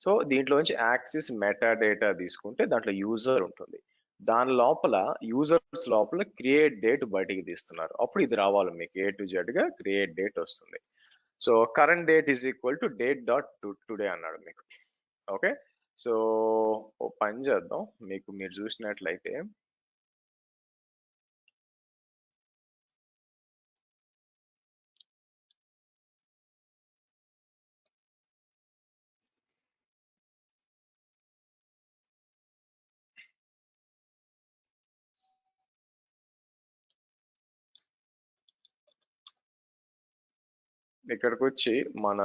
సో దీంట్లోంచి యాక్సెస్ మెటా డేటా తీసుకుంటే దాంట్లో యూజర్ ఉంటుంది, దాని లోపల యూజర్స్ లోపల క్రియేట్ డేట్ బయటికి తీస్తున్నారు, అప్పుడు ఇది రావాలి మీకు A to Z గా క్రియేట్ డేట్ వస్తుంది. So current date is equal to date dot today అన్నాడు మీకు. ఓకే, సో ఓ పని చేద్దాం, మీకు మీరు చూసినట్లయితే ఇక్కడికి వచ్చి మన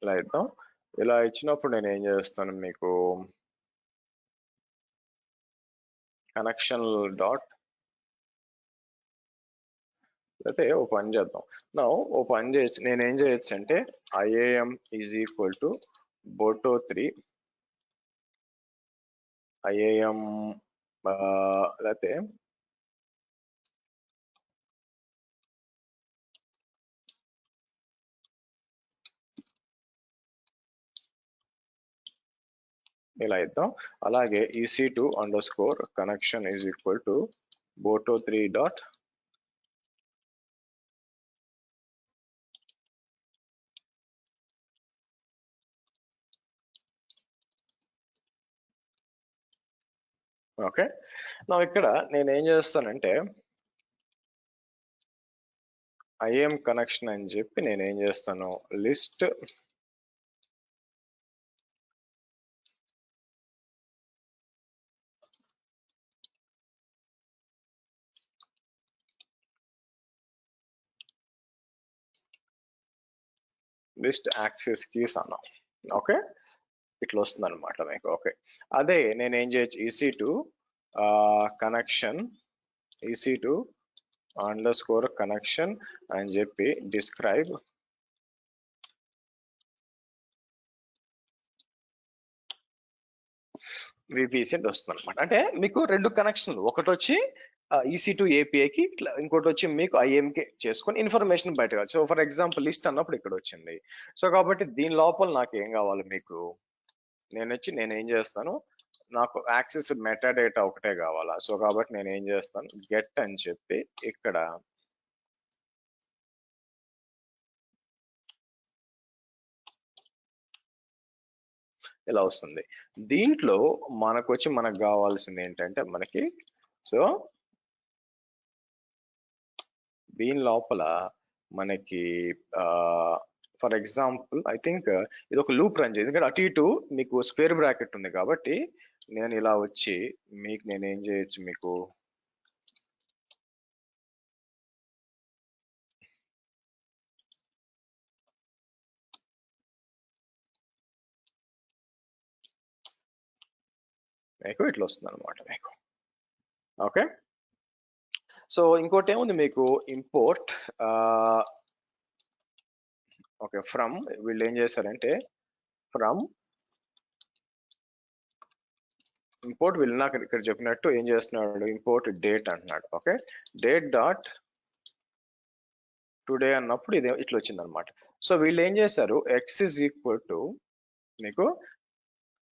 ఇలా ఇద్దాం. ఇలా ఇచ్చినప్పుడు నేను ఏం చేస్తాను, మీకు కనెక్షన్ డాట్ అయితే ఓ పని చేద్దాం. నా ఓ పని చేయొచ్చు, నేను ఏం చేయొచ్చు అంటే IAM is equal to boto3 IAM లేకపోతే ఇలా ఇద్దాం. అలాగే EC2 underscore connection is equal to boto3 dot okay. నా ఇక్కడ నేను ఏం చేస్తానంటే IAM కనెక్షన్ అని చెప్పి నేను ఏం చేస్తాను, లిస్ట్ యాక్సెస్ కీస్ అన్నాం. ఓకే, ఇట్లా వస్తుంది అనమాట మీకు. ఓకే, అదే నేను ఏం చేయొచ్చు, EC2 connection EC2 underscore connection అని చెప్పి డిస్క్రైబ్ VPC అని వస్తుంది అనమాట. అంటే మీకు రెండు కనెక్షన్లు, ఒకటి వచ్చి EC2 APIకి, ఇంకోటి వచ్చి మీకు IAMకి చేసుకొని ఇన్ఫర్మేషన్ బయట కాదు. సో ఫర్ ఎగ్జాంపుల్ లిస్ట్ అన్నప్పుడు ఇక్కడ వచ్చింది. సో కాబట్టి దీని లోపల నాకు ఏం కావాలి, మీకు నేను ఏం చేస్తాను, నాకు యాక్సెస్ మెటా డేటా ఒకటే కావాలా. సో కాబట్టి నేను ఏం చేస్తాను, గెట్ అని చెప్పి ఇక్కడ ఇలా వస్తుంది. దీంట్లో మనకు కావాల్సింది ఏంటంటే మనకి, సో దీని లోపల మనకి ఫర్ ఎగ్జాంపుల్ ఐ థింక్ ఇది ఒక లూప్ రన్ చేయాలి, ఎందుకంటే అటు ఇటు మీకు స్క్వేర్ బ్రాకెట్ ఉంది కాబట్టి నేను ఇలా వచ్చి మీకు నేను ఏం చేయొచ్చు, మీకు ఇట్లా వస్తుంది అనమాట మీకు. ఓకే, సో ఇంకోటి ఏముంది మీకు, ఇంపోర్ట్ ఓకే ఫ్రమ్, వీళ్ళు ఏం చేశారంటే ఫ్రమ్ ఇంపోర్ట్, వీళ్ళు నాకు ఇక్కడ చెప్పినట్టు ఏం చేస్తున్నాడు, ఇంపోర్ట్ డేట్ అంటున్నాడు. ఓకే, డేట్ డాట్ టుడే అన్నప్పుడు ఇది ఇట్లా వచ్చింది అనమాట. సో వీళ్ళు ఏం చేశారు, X ఈజ్ ఈక్వల్ టు మీకు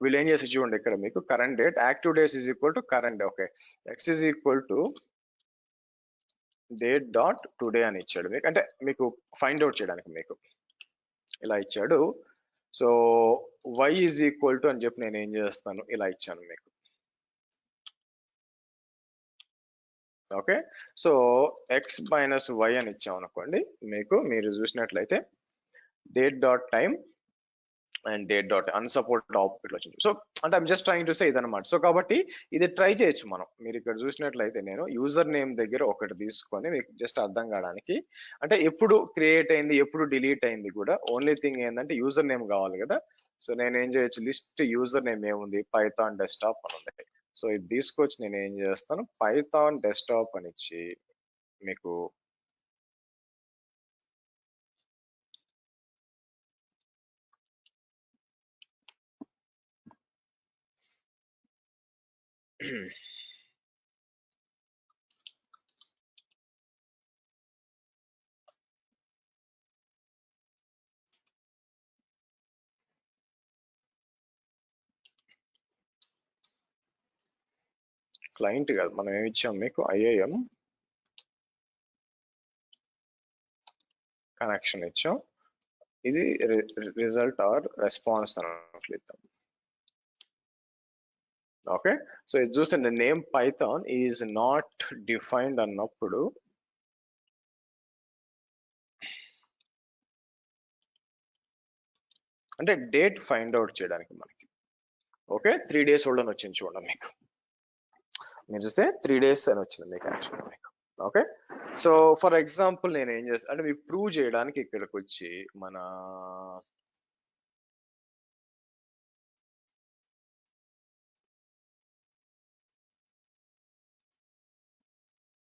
వీళ్ళు ఏం చేసి చూడండి ఇక్కడ మీకు current date active days is equal to current. Okay, X is equal to date dot today అని ఇచ్చాడు మీకు, అంటే మీకు ఫైండ్ అవుట్ చేయడానికి మీకు ఇలా ఇచ్చాడు. So y is equal to అని చెప్పి నేను ఏం చేస్తాను, ఇలా ఇచ్చాను మీకు. Okay, so x minus y అని ఇచ్చాం అనుకోండి మీకు, మీరు చూసినట్లయితే date dot time and date dot unsupported output వచ్చింది. సో అంటే I'm just trying to say ఇదన్నమాట. సో కాబట్టి ఇది ట్రై చేయొచ్చు మనం. మీరు ఇక్కడ చూసినట్లయితే నేను యూజర్ నేమ్ దగ్గర ఒకటి తీసుకొని మీకు జస్ట్ అర్థం కావడానికి, అంటే ఎప్పుడు క్రియేట్ అయింది ఎప్పుడు డిలీట్ అయింది కూడా, ఓన్లీ థింగ్ ఏంటంటే యూజర్ నేమ్ కావాలి కదా. సో నేను ఏం చేయొచ్చు, లిస్ట్ యూజర్ నేమ్ ఏముంది, పైథాన్ డెస్క్టాప్ అని ఉంది. సో ఇది తీసుకొచ్చి నేను ఏం చేస్తాను, పైథాన్ డెస్క్టాప్ అని ఇచ్చి మీకు క్లయింట్ కాదు, మనం ఏమి ఇచ్చాం మీకు, ఐఏఎం కనెక్షన్ ఇచ్చాం. ఇది రిజల్ట్ ఆర్ రెస్పాన్స్ అనట్లేదు. ఓకే, సో ఇది చూస్తే name Python is not defined అన్నప్పుడు అంటే డేట్ ఫైండ్ అవుట్ చేయడానికి మనకి. ఓకే, 3 days ఓల్డ్ అని వచ్చింది చూడండి మీకు, మీరు చూస్తే 3 days అని వచ్చింది మీకు యాక్చువల్గా మీకు. ఓకే, సో ఫర్ ఎగ్జాంపుల్ నేను ఏం చేస్తాను అంటే మీకు ప్రూవ్ చేయడానికి ఇక్కడికి వచ్చి మన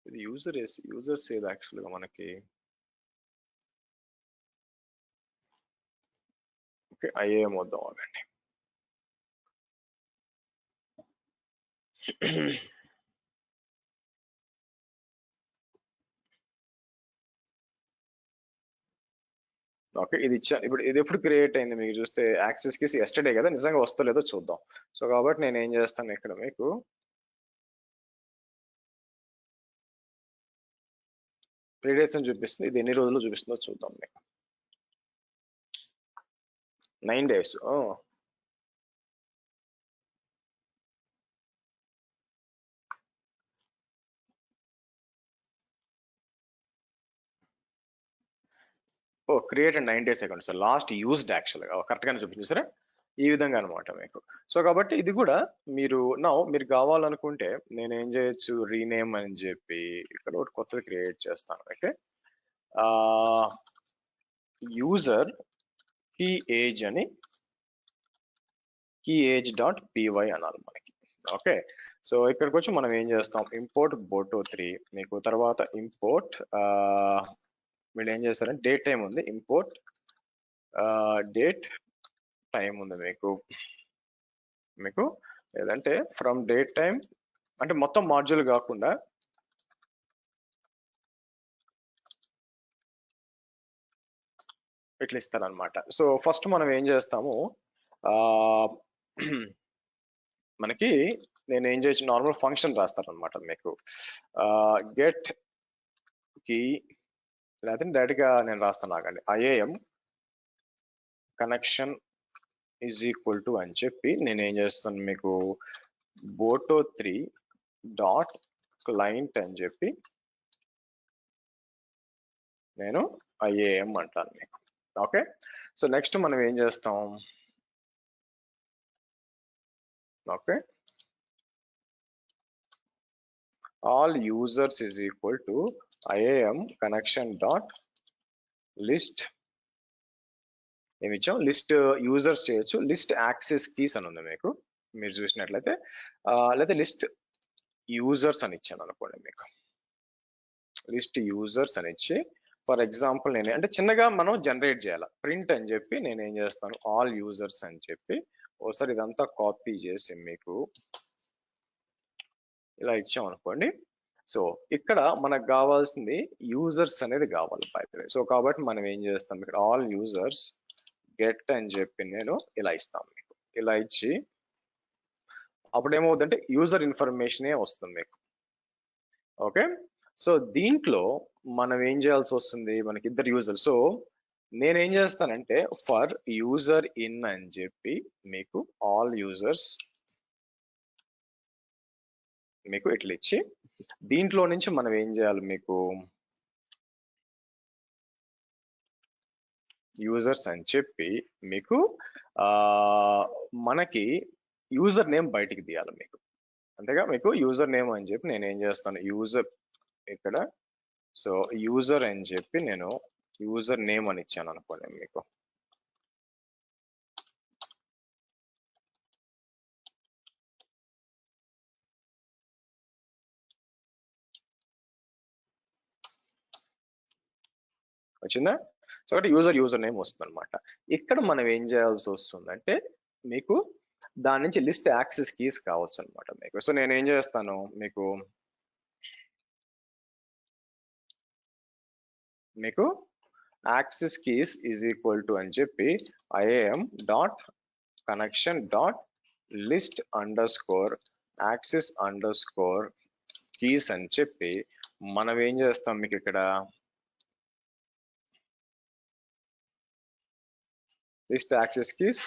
ఇది యూజర్స్ ఏది యాక్చువల్గా మనకి. ఓకే, ఐఏఎం వద్దాం ఆగండి. ఓకే, ఇది ఇచ్చా. ఇప్పుడు ఇది ఎప్పుడు క్రియేట్ అయింది మీకు చూస్తే యాక్సెస్ కి ఎస్టర్డే కదా, నిజంగా వస్తలేదో చూద్దాం. సో కాబట్టి నేను ఏం చేస్తాను ఇక్కడ మీకు, ప్రీడేస్ చూపిస్తుంది, ఇది ఎన్ని రోజులు చూపిస్తుందో చూద్దాం మీకు. 9 days. Created 9 days account. So last used యాక్చువల్గా కరెక్ట్ గానే చూపించింది సరే, ఈ విధంగా అనమాట మీకు. సో కాబట్టి ఇది కూడా మీరు మీరు కావాలనుకుంటే నేను ఏం చేయొచ్చు, రీనేమ్ అని చెప్పి ఇక్కడ ఒకటి కొత్తది క్రియేట్ చేస్తాను. ఓకే, యూజర్ కీ ఏజ్ అని, కీ ఏజ్ డాట్ py అనాలి మనకి. ఓకే, సో ఇక్కడికి వచ్చి మనం ఏం చేస్తాం, ఇంపోర్ట్ boto3 మీకు, తర్వాత ఇంపోర్ట్ వీళ్ళు ఏం చేస్తారంటే డేట్ టైం ఉంది, ఇంపోర్ట్ డేట్ టైం ఉంది మీకు లేదంటే ఫ్రమ్ డేట్ టైం అంటే మొత్తం మాడ్యూల్ కాకుండా ఇట్లా ఇస్తారనమాట. సో ఫస్ట్ మనం ఏం చేస్తాము, మనకి నేను ఏం చేయొచ్చు, నార్మల్ ఫంక్షన్ రాస్తారనమాట మీకు, గెట్ కి లేకపోతే డైరెక్ట్ గా నేను రాస్తాను ఆగండి, IAM connection is equal to అని చెప్పి నేను ఏం చేస్తాను మీకు, boto3 డాట్ క్లయింట్ అని చెప్పి నేను ఐఏఎం అంటాను మీకు. ఓకే, సో నెక్స్ట్ మనం ఏం చేస్తాం, okay, all users is equal to IAM connection dot list ఏమి ఇచ్చాం, లిస్ట్ యూజర్స్ చేయొచ్చు, లిస్ట్ యాక్సెస్ కీస్ అని ఉంది మీకు, మీరు చూసినట్లయితే లేదా లిస్ట్ యూజర్స్ అని ఇచ్చాను అనుకోండి మీకు, లిస్ట్ యూజర్స్ అని ఇచ్చి ఫర్ ఎగ్జాంపుల్ నేను అంటే చిన్నగా మనం జనరేట్ చేయాలి, ప్రింట్ అని చెప్పి నేను ఏం చేస్తాను, ఆల్ యూజర్స్ అని చెప్పి ఒకసారి ఇదంతా కాపీ చేసి మీకు ఇలా ఇచ్చాం అనుకోండి. సో ఇక్కడ మనకు కావాల్సింది యూజర్స్ అనేది కావాలి బై ద వే. సో కాబట్టి మనం ఏం చేస్తాం, ఇక్కడ ఆల్ యూజర్స్ గెట్ అని చెప్పి నేను ఇలా ఇస్తాం మీకు, ఇలా ఇచ్చి అప్పుడు ఏమవుతుందంటే యూజర్ ఇన్ఫర్మేషనే వస్తుంది మీకు. ఓకే, సో దీంట్లో మనం ఏం చేయాల్సి వస్తుంది, మనకి ఇద్దరు యూజర్. సో నేనేం చేస్తానంటే ఫర్ యూజర్ ఇన్ అని చెప్పి మీకు ఆల్ యూజర్స్ మీకు ఇట్లా ఇచ్చి దీంట్లో నుంచి మనం ఏం చేయాలి, మీకు యూజర్స్ అని చెప్పి మీకు మనకి యూజర్ నేమ్ బయటికి తీయాలి మీకు. అంతేగా, మీకు యూజర్ నేమ్ అని చెప్పి నేను ఏం చేస్తాను, యూజర్ ఇక్కడ, సో యూజర్ అని చెప్పి నేను యూజర్ నేమ్ అని ఇచ్చాను అనుకోండి మీకు. వచ్చిందా? సో అంటే యూజర్ నేమ్ వస్తుంది అనమాట. ఇక్కడ మనం ఏం చేయాల్సి వస్తుందంటే మీకు దాని నుంచి లిస్ట్ యాక్సెస్ కీస్ కావచ్చు అనమాట మీకు. సో నేను ఏం చేస్తాను, మీకు access keys is equal to అని చెప్పి IAM dot connection dot list under score access under score keys అని చెప్పి మనం ఏం చేస్తాం, మీకు ఇక్కడ list access keys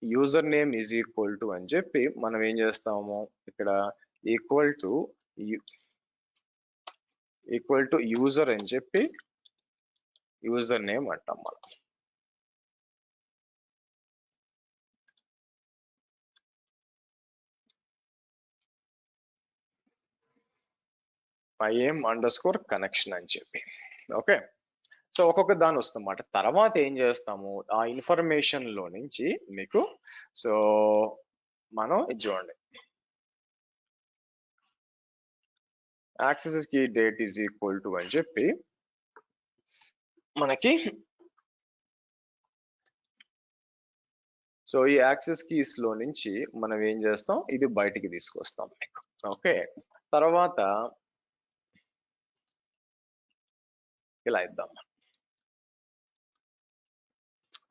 user name is equal to అని చెప్పి మనం ఏం చేస్తాము, ఇక్కడ ఈక్వల్ టు యూజర్ అని చెప్పి యూజర్ నేమ్ అంటాం మనం. IAM అండర్ స్కోర్ కనెక్షన్ అని చెప్పి. ఓకే, సో ఒక్కొక్క దాని వస్తుందన్నమాట. తర్వాత ఏం చేస్తాము, ఆ ఇన్ఫర్మేషన్ లో నుంచి మీకు, సో మనం ఇది చూడండి, access key date is equal to అని చెప్పి మనకి, సో ఈ యాక్సెస్ కీస్ లో నుంచి మనం ఏం చేస్తాం, ఇది బయటికి తీసుకొస్తాం మీకు. ఓకే, తర్వాత ఇలా ఇద్దాం.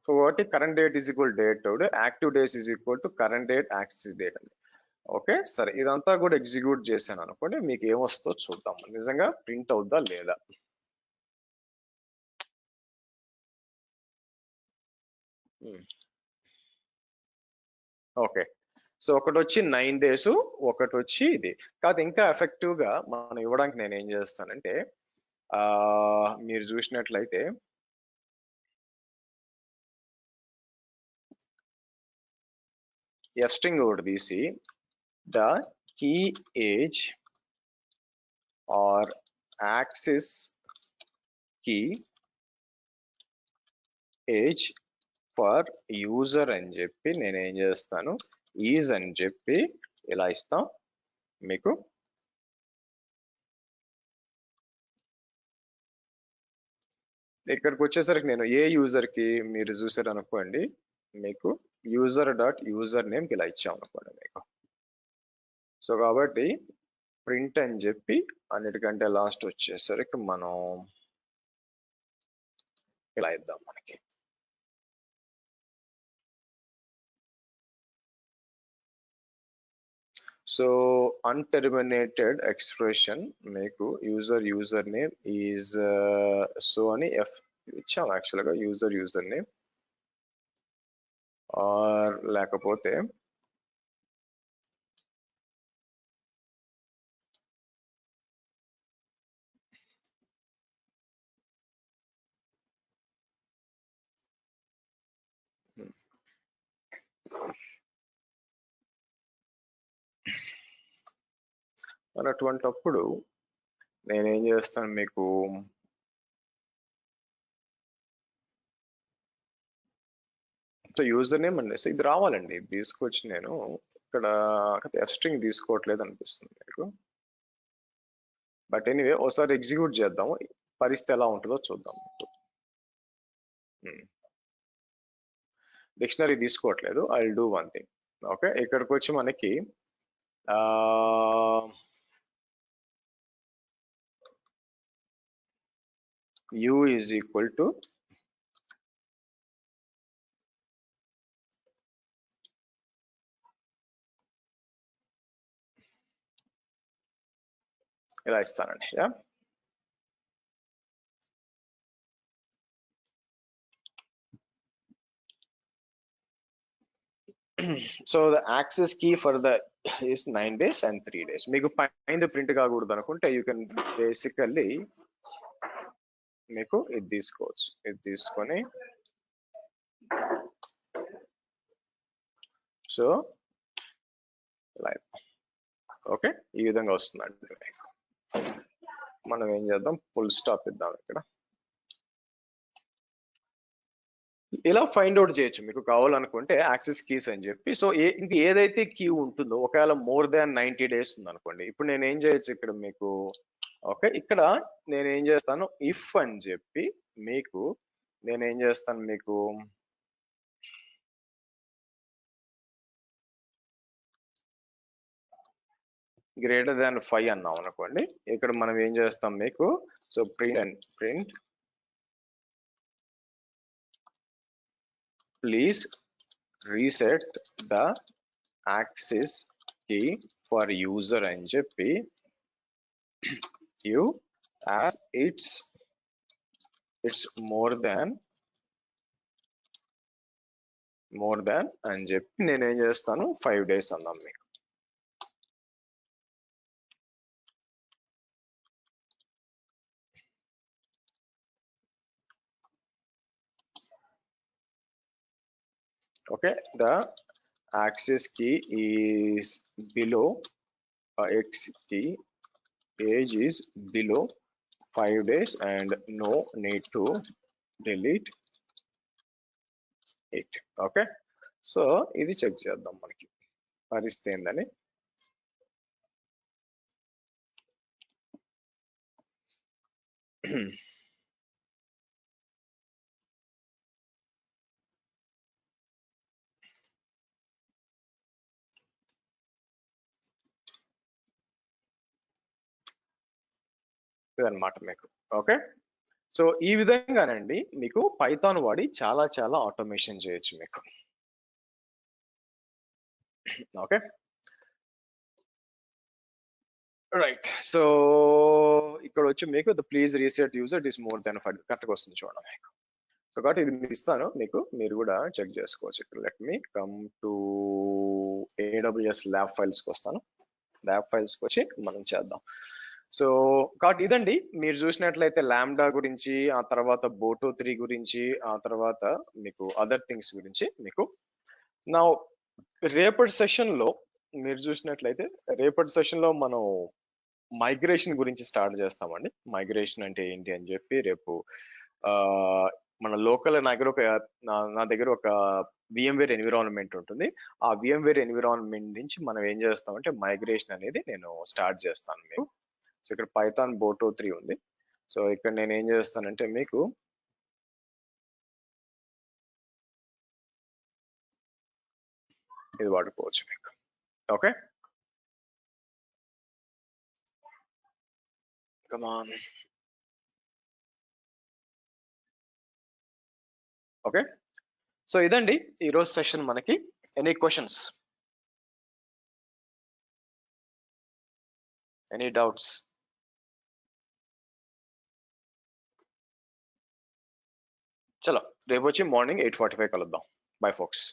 సో ఒకటి current date is equal date, active days is equal to current date access date అని. ఓకే, సరే ఇదంతా కూడా ఎగ్జిక్యూట్ చేశాను అనుకోండి, మీకు ఏమొస్తుందో చూద్దాం, నిజంగా ప్రింట్ అవుద్దా లేదా. ఓకే, సో ఒకటి వచ్చి 9 days, ఒకటి వచ్చి ఇది కాదు. ఇంకా ఎఫెక్టివ్ గా మనం ఇవ్వడానికి నేను ఏం చేస్తానంటే మీరు చూసినట్లయితే ఎఫ్ స్ట్రింగ్ ఒకటి తీసి the key age or access key age for user అని చెప్పి నేను ఏం చేస్తాను, ఈజ్ అని చెప్పి ఇలా ఇస్తాం మీకు. ఇక్కడికి వచ్చేసరికి నేను ఏ యూజర్ కి మీరు చూసారు అనుకోండి, మీకు యూజర్ డాట్ యూజర్ నేమ్ ఇలా ఇచ్చాం అనుకోండి మీకు. సో కాబట్టి ప్రింట్ అని చెప్పి అన్నిటికంటే లాస్ట్ వచ్చేసరికి మనం ఇలా ఇద్దాం మనకి. సో అన్టెర్మినేటెడ్ ఎక్స్ప్రెషన్ మీకు యూజర్ నేమ్ ఈజ్ సో అని ఎఫ్ ఇచ్చాం యాక్చువల్గా, యూజర్ నేమ్ ఆర్ లేకపోతే అటువంటప్పుడు నేనేం చేస్తాను, మీకు సో యూజర్ నేమ్ అండి, సో ఇది రావాలండి, ఇది తీసుకొచ్చి నేను ఇక్కడ ఎఫ్ స్ట్రింగ్ తీసుకోవట్లేదు అనిపిస్తుంది మీకు. బట్ ఎనీవే ఒకసారి ఎగ్జిక్యూట్ చేద్దాము, పరిస్థితి ఎలా ఉంటుందో చూద్దాం. డిక్షనరీ తీసుకోవట్లేదు, I will do one thing. Okay, ఇక్కడికి వచ్చి మనకి u is equal to ఇలా ఇస్తానండి. Yeah so the access key for the is 9 days and 3 days. మీకు పైన ప్రింట్ కాకూడదు అనుకుంటే యూ కెన్ బేసికల్లీ మీకు ఇది తీసుకోవచ్చు. ఇది తీసుకొని సో ఓకే ఈ విధంగా వస్తుందండి. మనం ఏం చేద్దాం, ఫుల్ స్టాప్ ఇద్దాం ఇక్కడ. ఇలా ఫైండ్ అవుట్ చేయొచ్చు మీకు కావాలనుకుంటే యాక్సెస్ కీస్ అని చెప్పి. సో ఇంక ఏదైతే కీ ఉంటుందో ఒకవేళ మోర్ దాన్ 90 days ఉంది అనుకోండి, ఇప్పుడు నేను ఏం చేయొచ్చు ఇక్కడ మీకు, ఓకే ఇక్కడ నేను ఏం చేస్తాను, ఇఫ్ అని చెప్పి మీకు నేనేం చేస్తాను మీకు గ్రేటర్ దాన్ 5 అన్నాం అనుకోండి, ఇక్కడ మనం ఏం చేస్తాం మీకు, so print please reset the access key for user అని చెప్పి you as it's more than అని చెప్పి నేను ఏం చేస్తాను 5 days అన్నాం మీకు. okay the access key is below x key, age is below 5 days and no need to delete it. okay so ఇది చెక్ చేద్దాం మనకి పరిస్థితి ఏందని. ఇదన్నమాట మీకు. ఓకే సో ఈ విధంగానండి మీకు పైథాన్ వాడి చాలా చాలా ఆటోమేషన్ చేయొచ్చు మీకు. Okay right. సో ఇక్కడ వచ్చి మీకు the please reset user is more than 5 కరెక్ట్గా వస్తుంది చూడండి మీకు. సో కాబట్టి ఇది మీకు ఇస్తాను, మీకు మీరు కూడా చెక్ చేసుకోవచ్చు. ఇక్కడ let me come to AWS lab ఫైల్స్కి వస్తాను. ల్యాబ్ ఫైల్స్కి వచ్చి మనం చేద్దాం. సో కాబట్టి ఇదండి మీరు చూసినట్లయితే లాంబ్డా గురించి, ఆ తర్వాత బోటో 3 గురించి, ఆ తర్వాత మీకు అదర్ థింగ్స్ గురించి మీకు. నా రేపటి సెషన్ లో మీరు చూసినట్లయితే రేపటి సెషన్ లో మనం మైగ్రేషన్ గురించి స్టార్ట్ చేస్తామండి. మైగ్రేషన్ అంటే ఏంటి అని చెప్పి రేపు మన లోకల్ నా దగ్గర ఒక VMware ఎన్విరాన్మెంట్ ఉంటుంది. ఆ VMware ఎన్విరాన్మెంట్ నుంచి మనం ఏం చేస్తామంటే మైగ్రేషన్ అనేది నేను స్టార్ట్ చేస్తాను మీకు. సో ఇక్కడ పైథాన్ బోటో 3 ఉంది. సో ఇక్కడ నేను ఏం చేస్తానంటే మీకు ఇది వాడుకోవచ్చు మీకు. Okay come on. ఓకే సో ఇదండి ఈరోజు సెషన్ మనకి. Any questions, any doubts? చలో రేపు వచ్చి మార్నింగ్ 8:45 కలుద్దాం. Bye folks.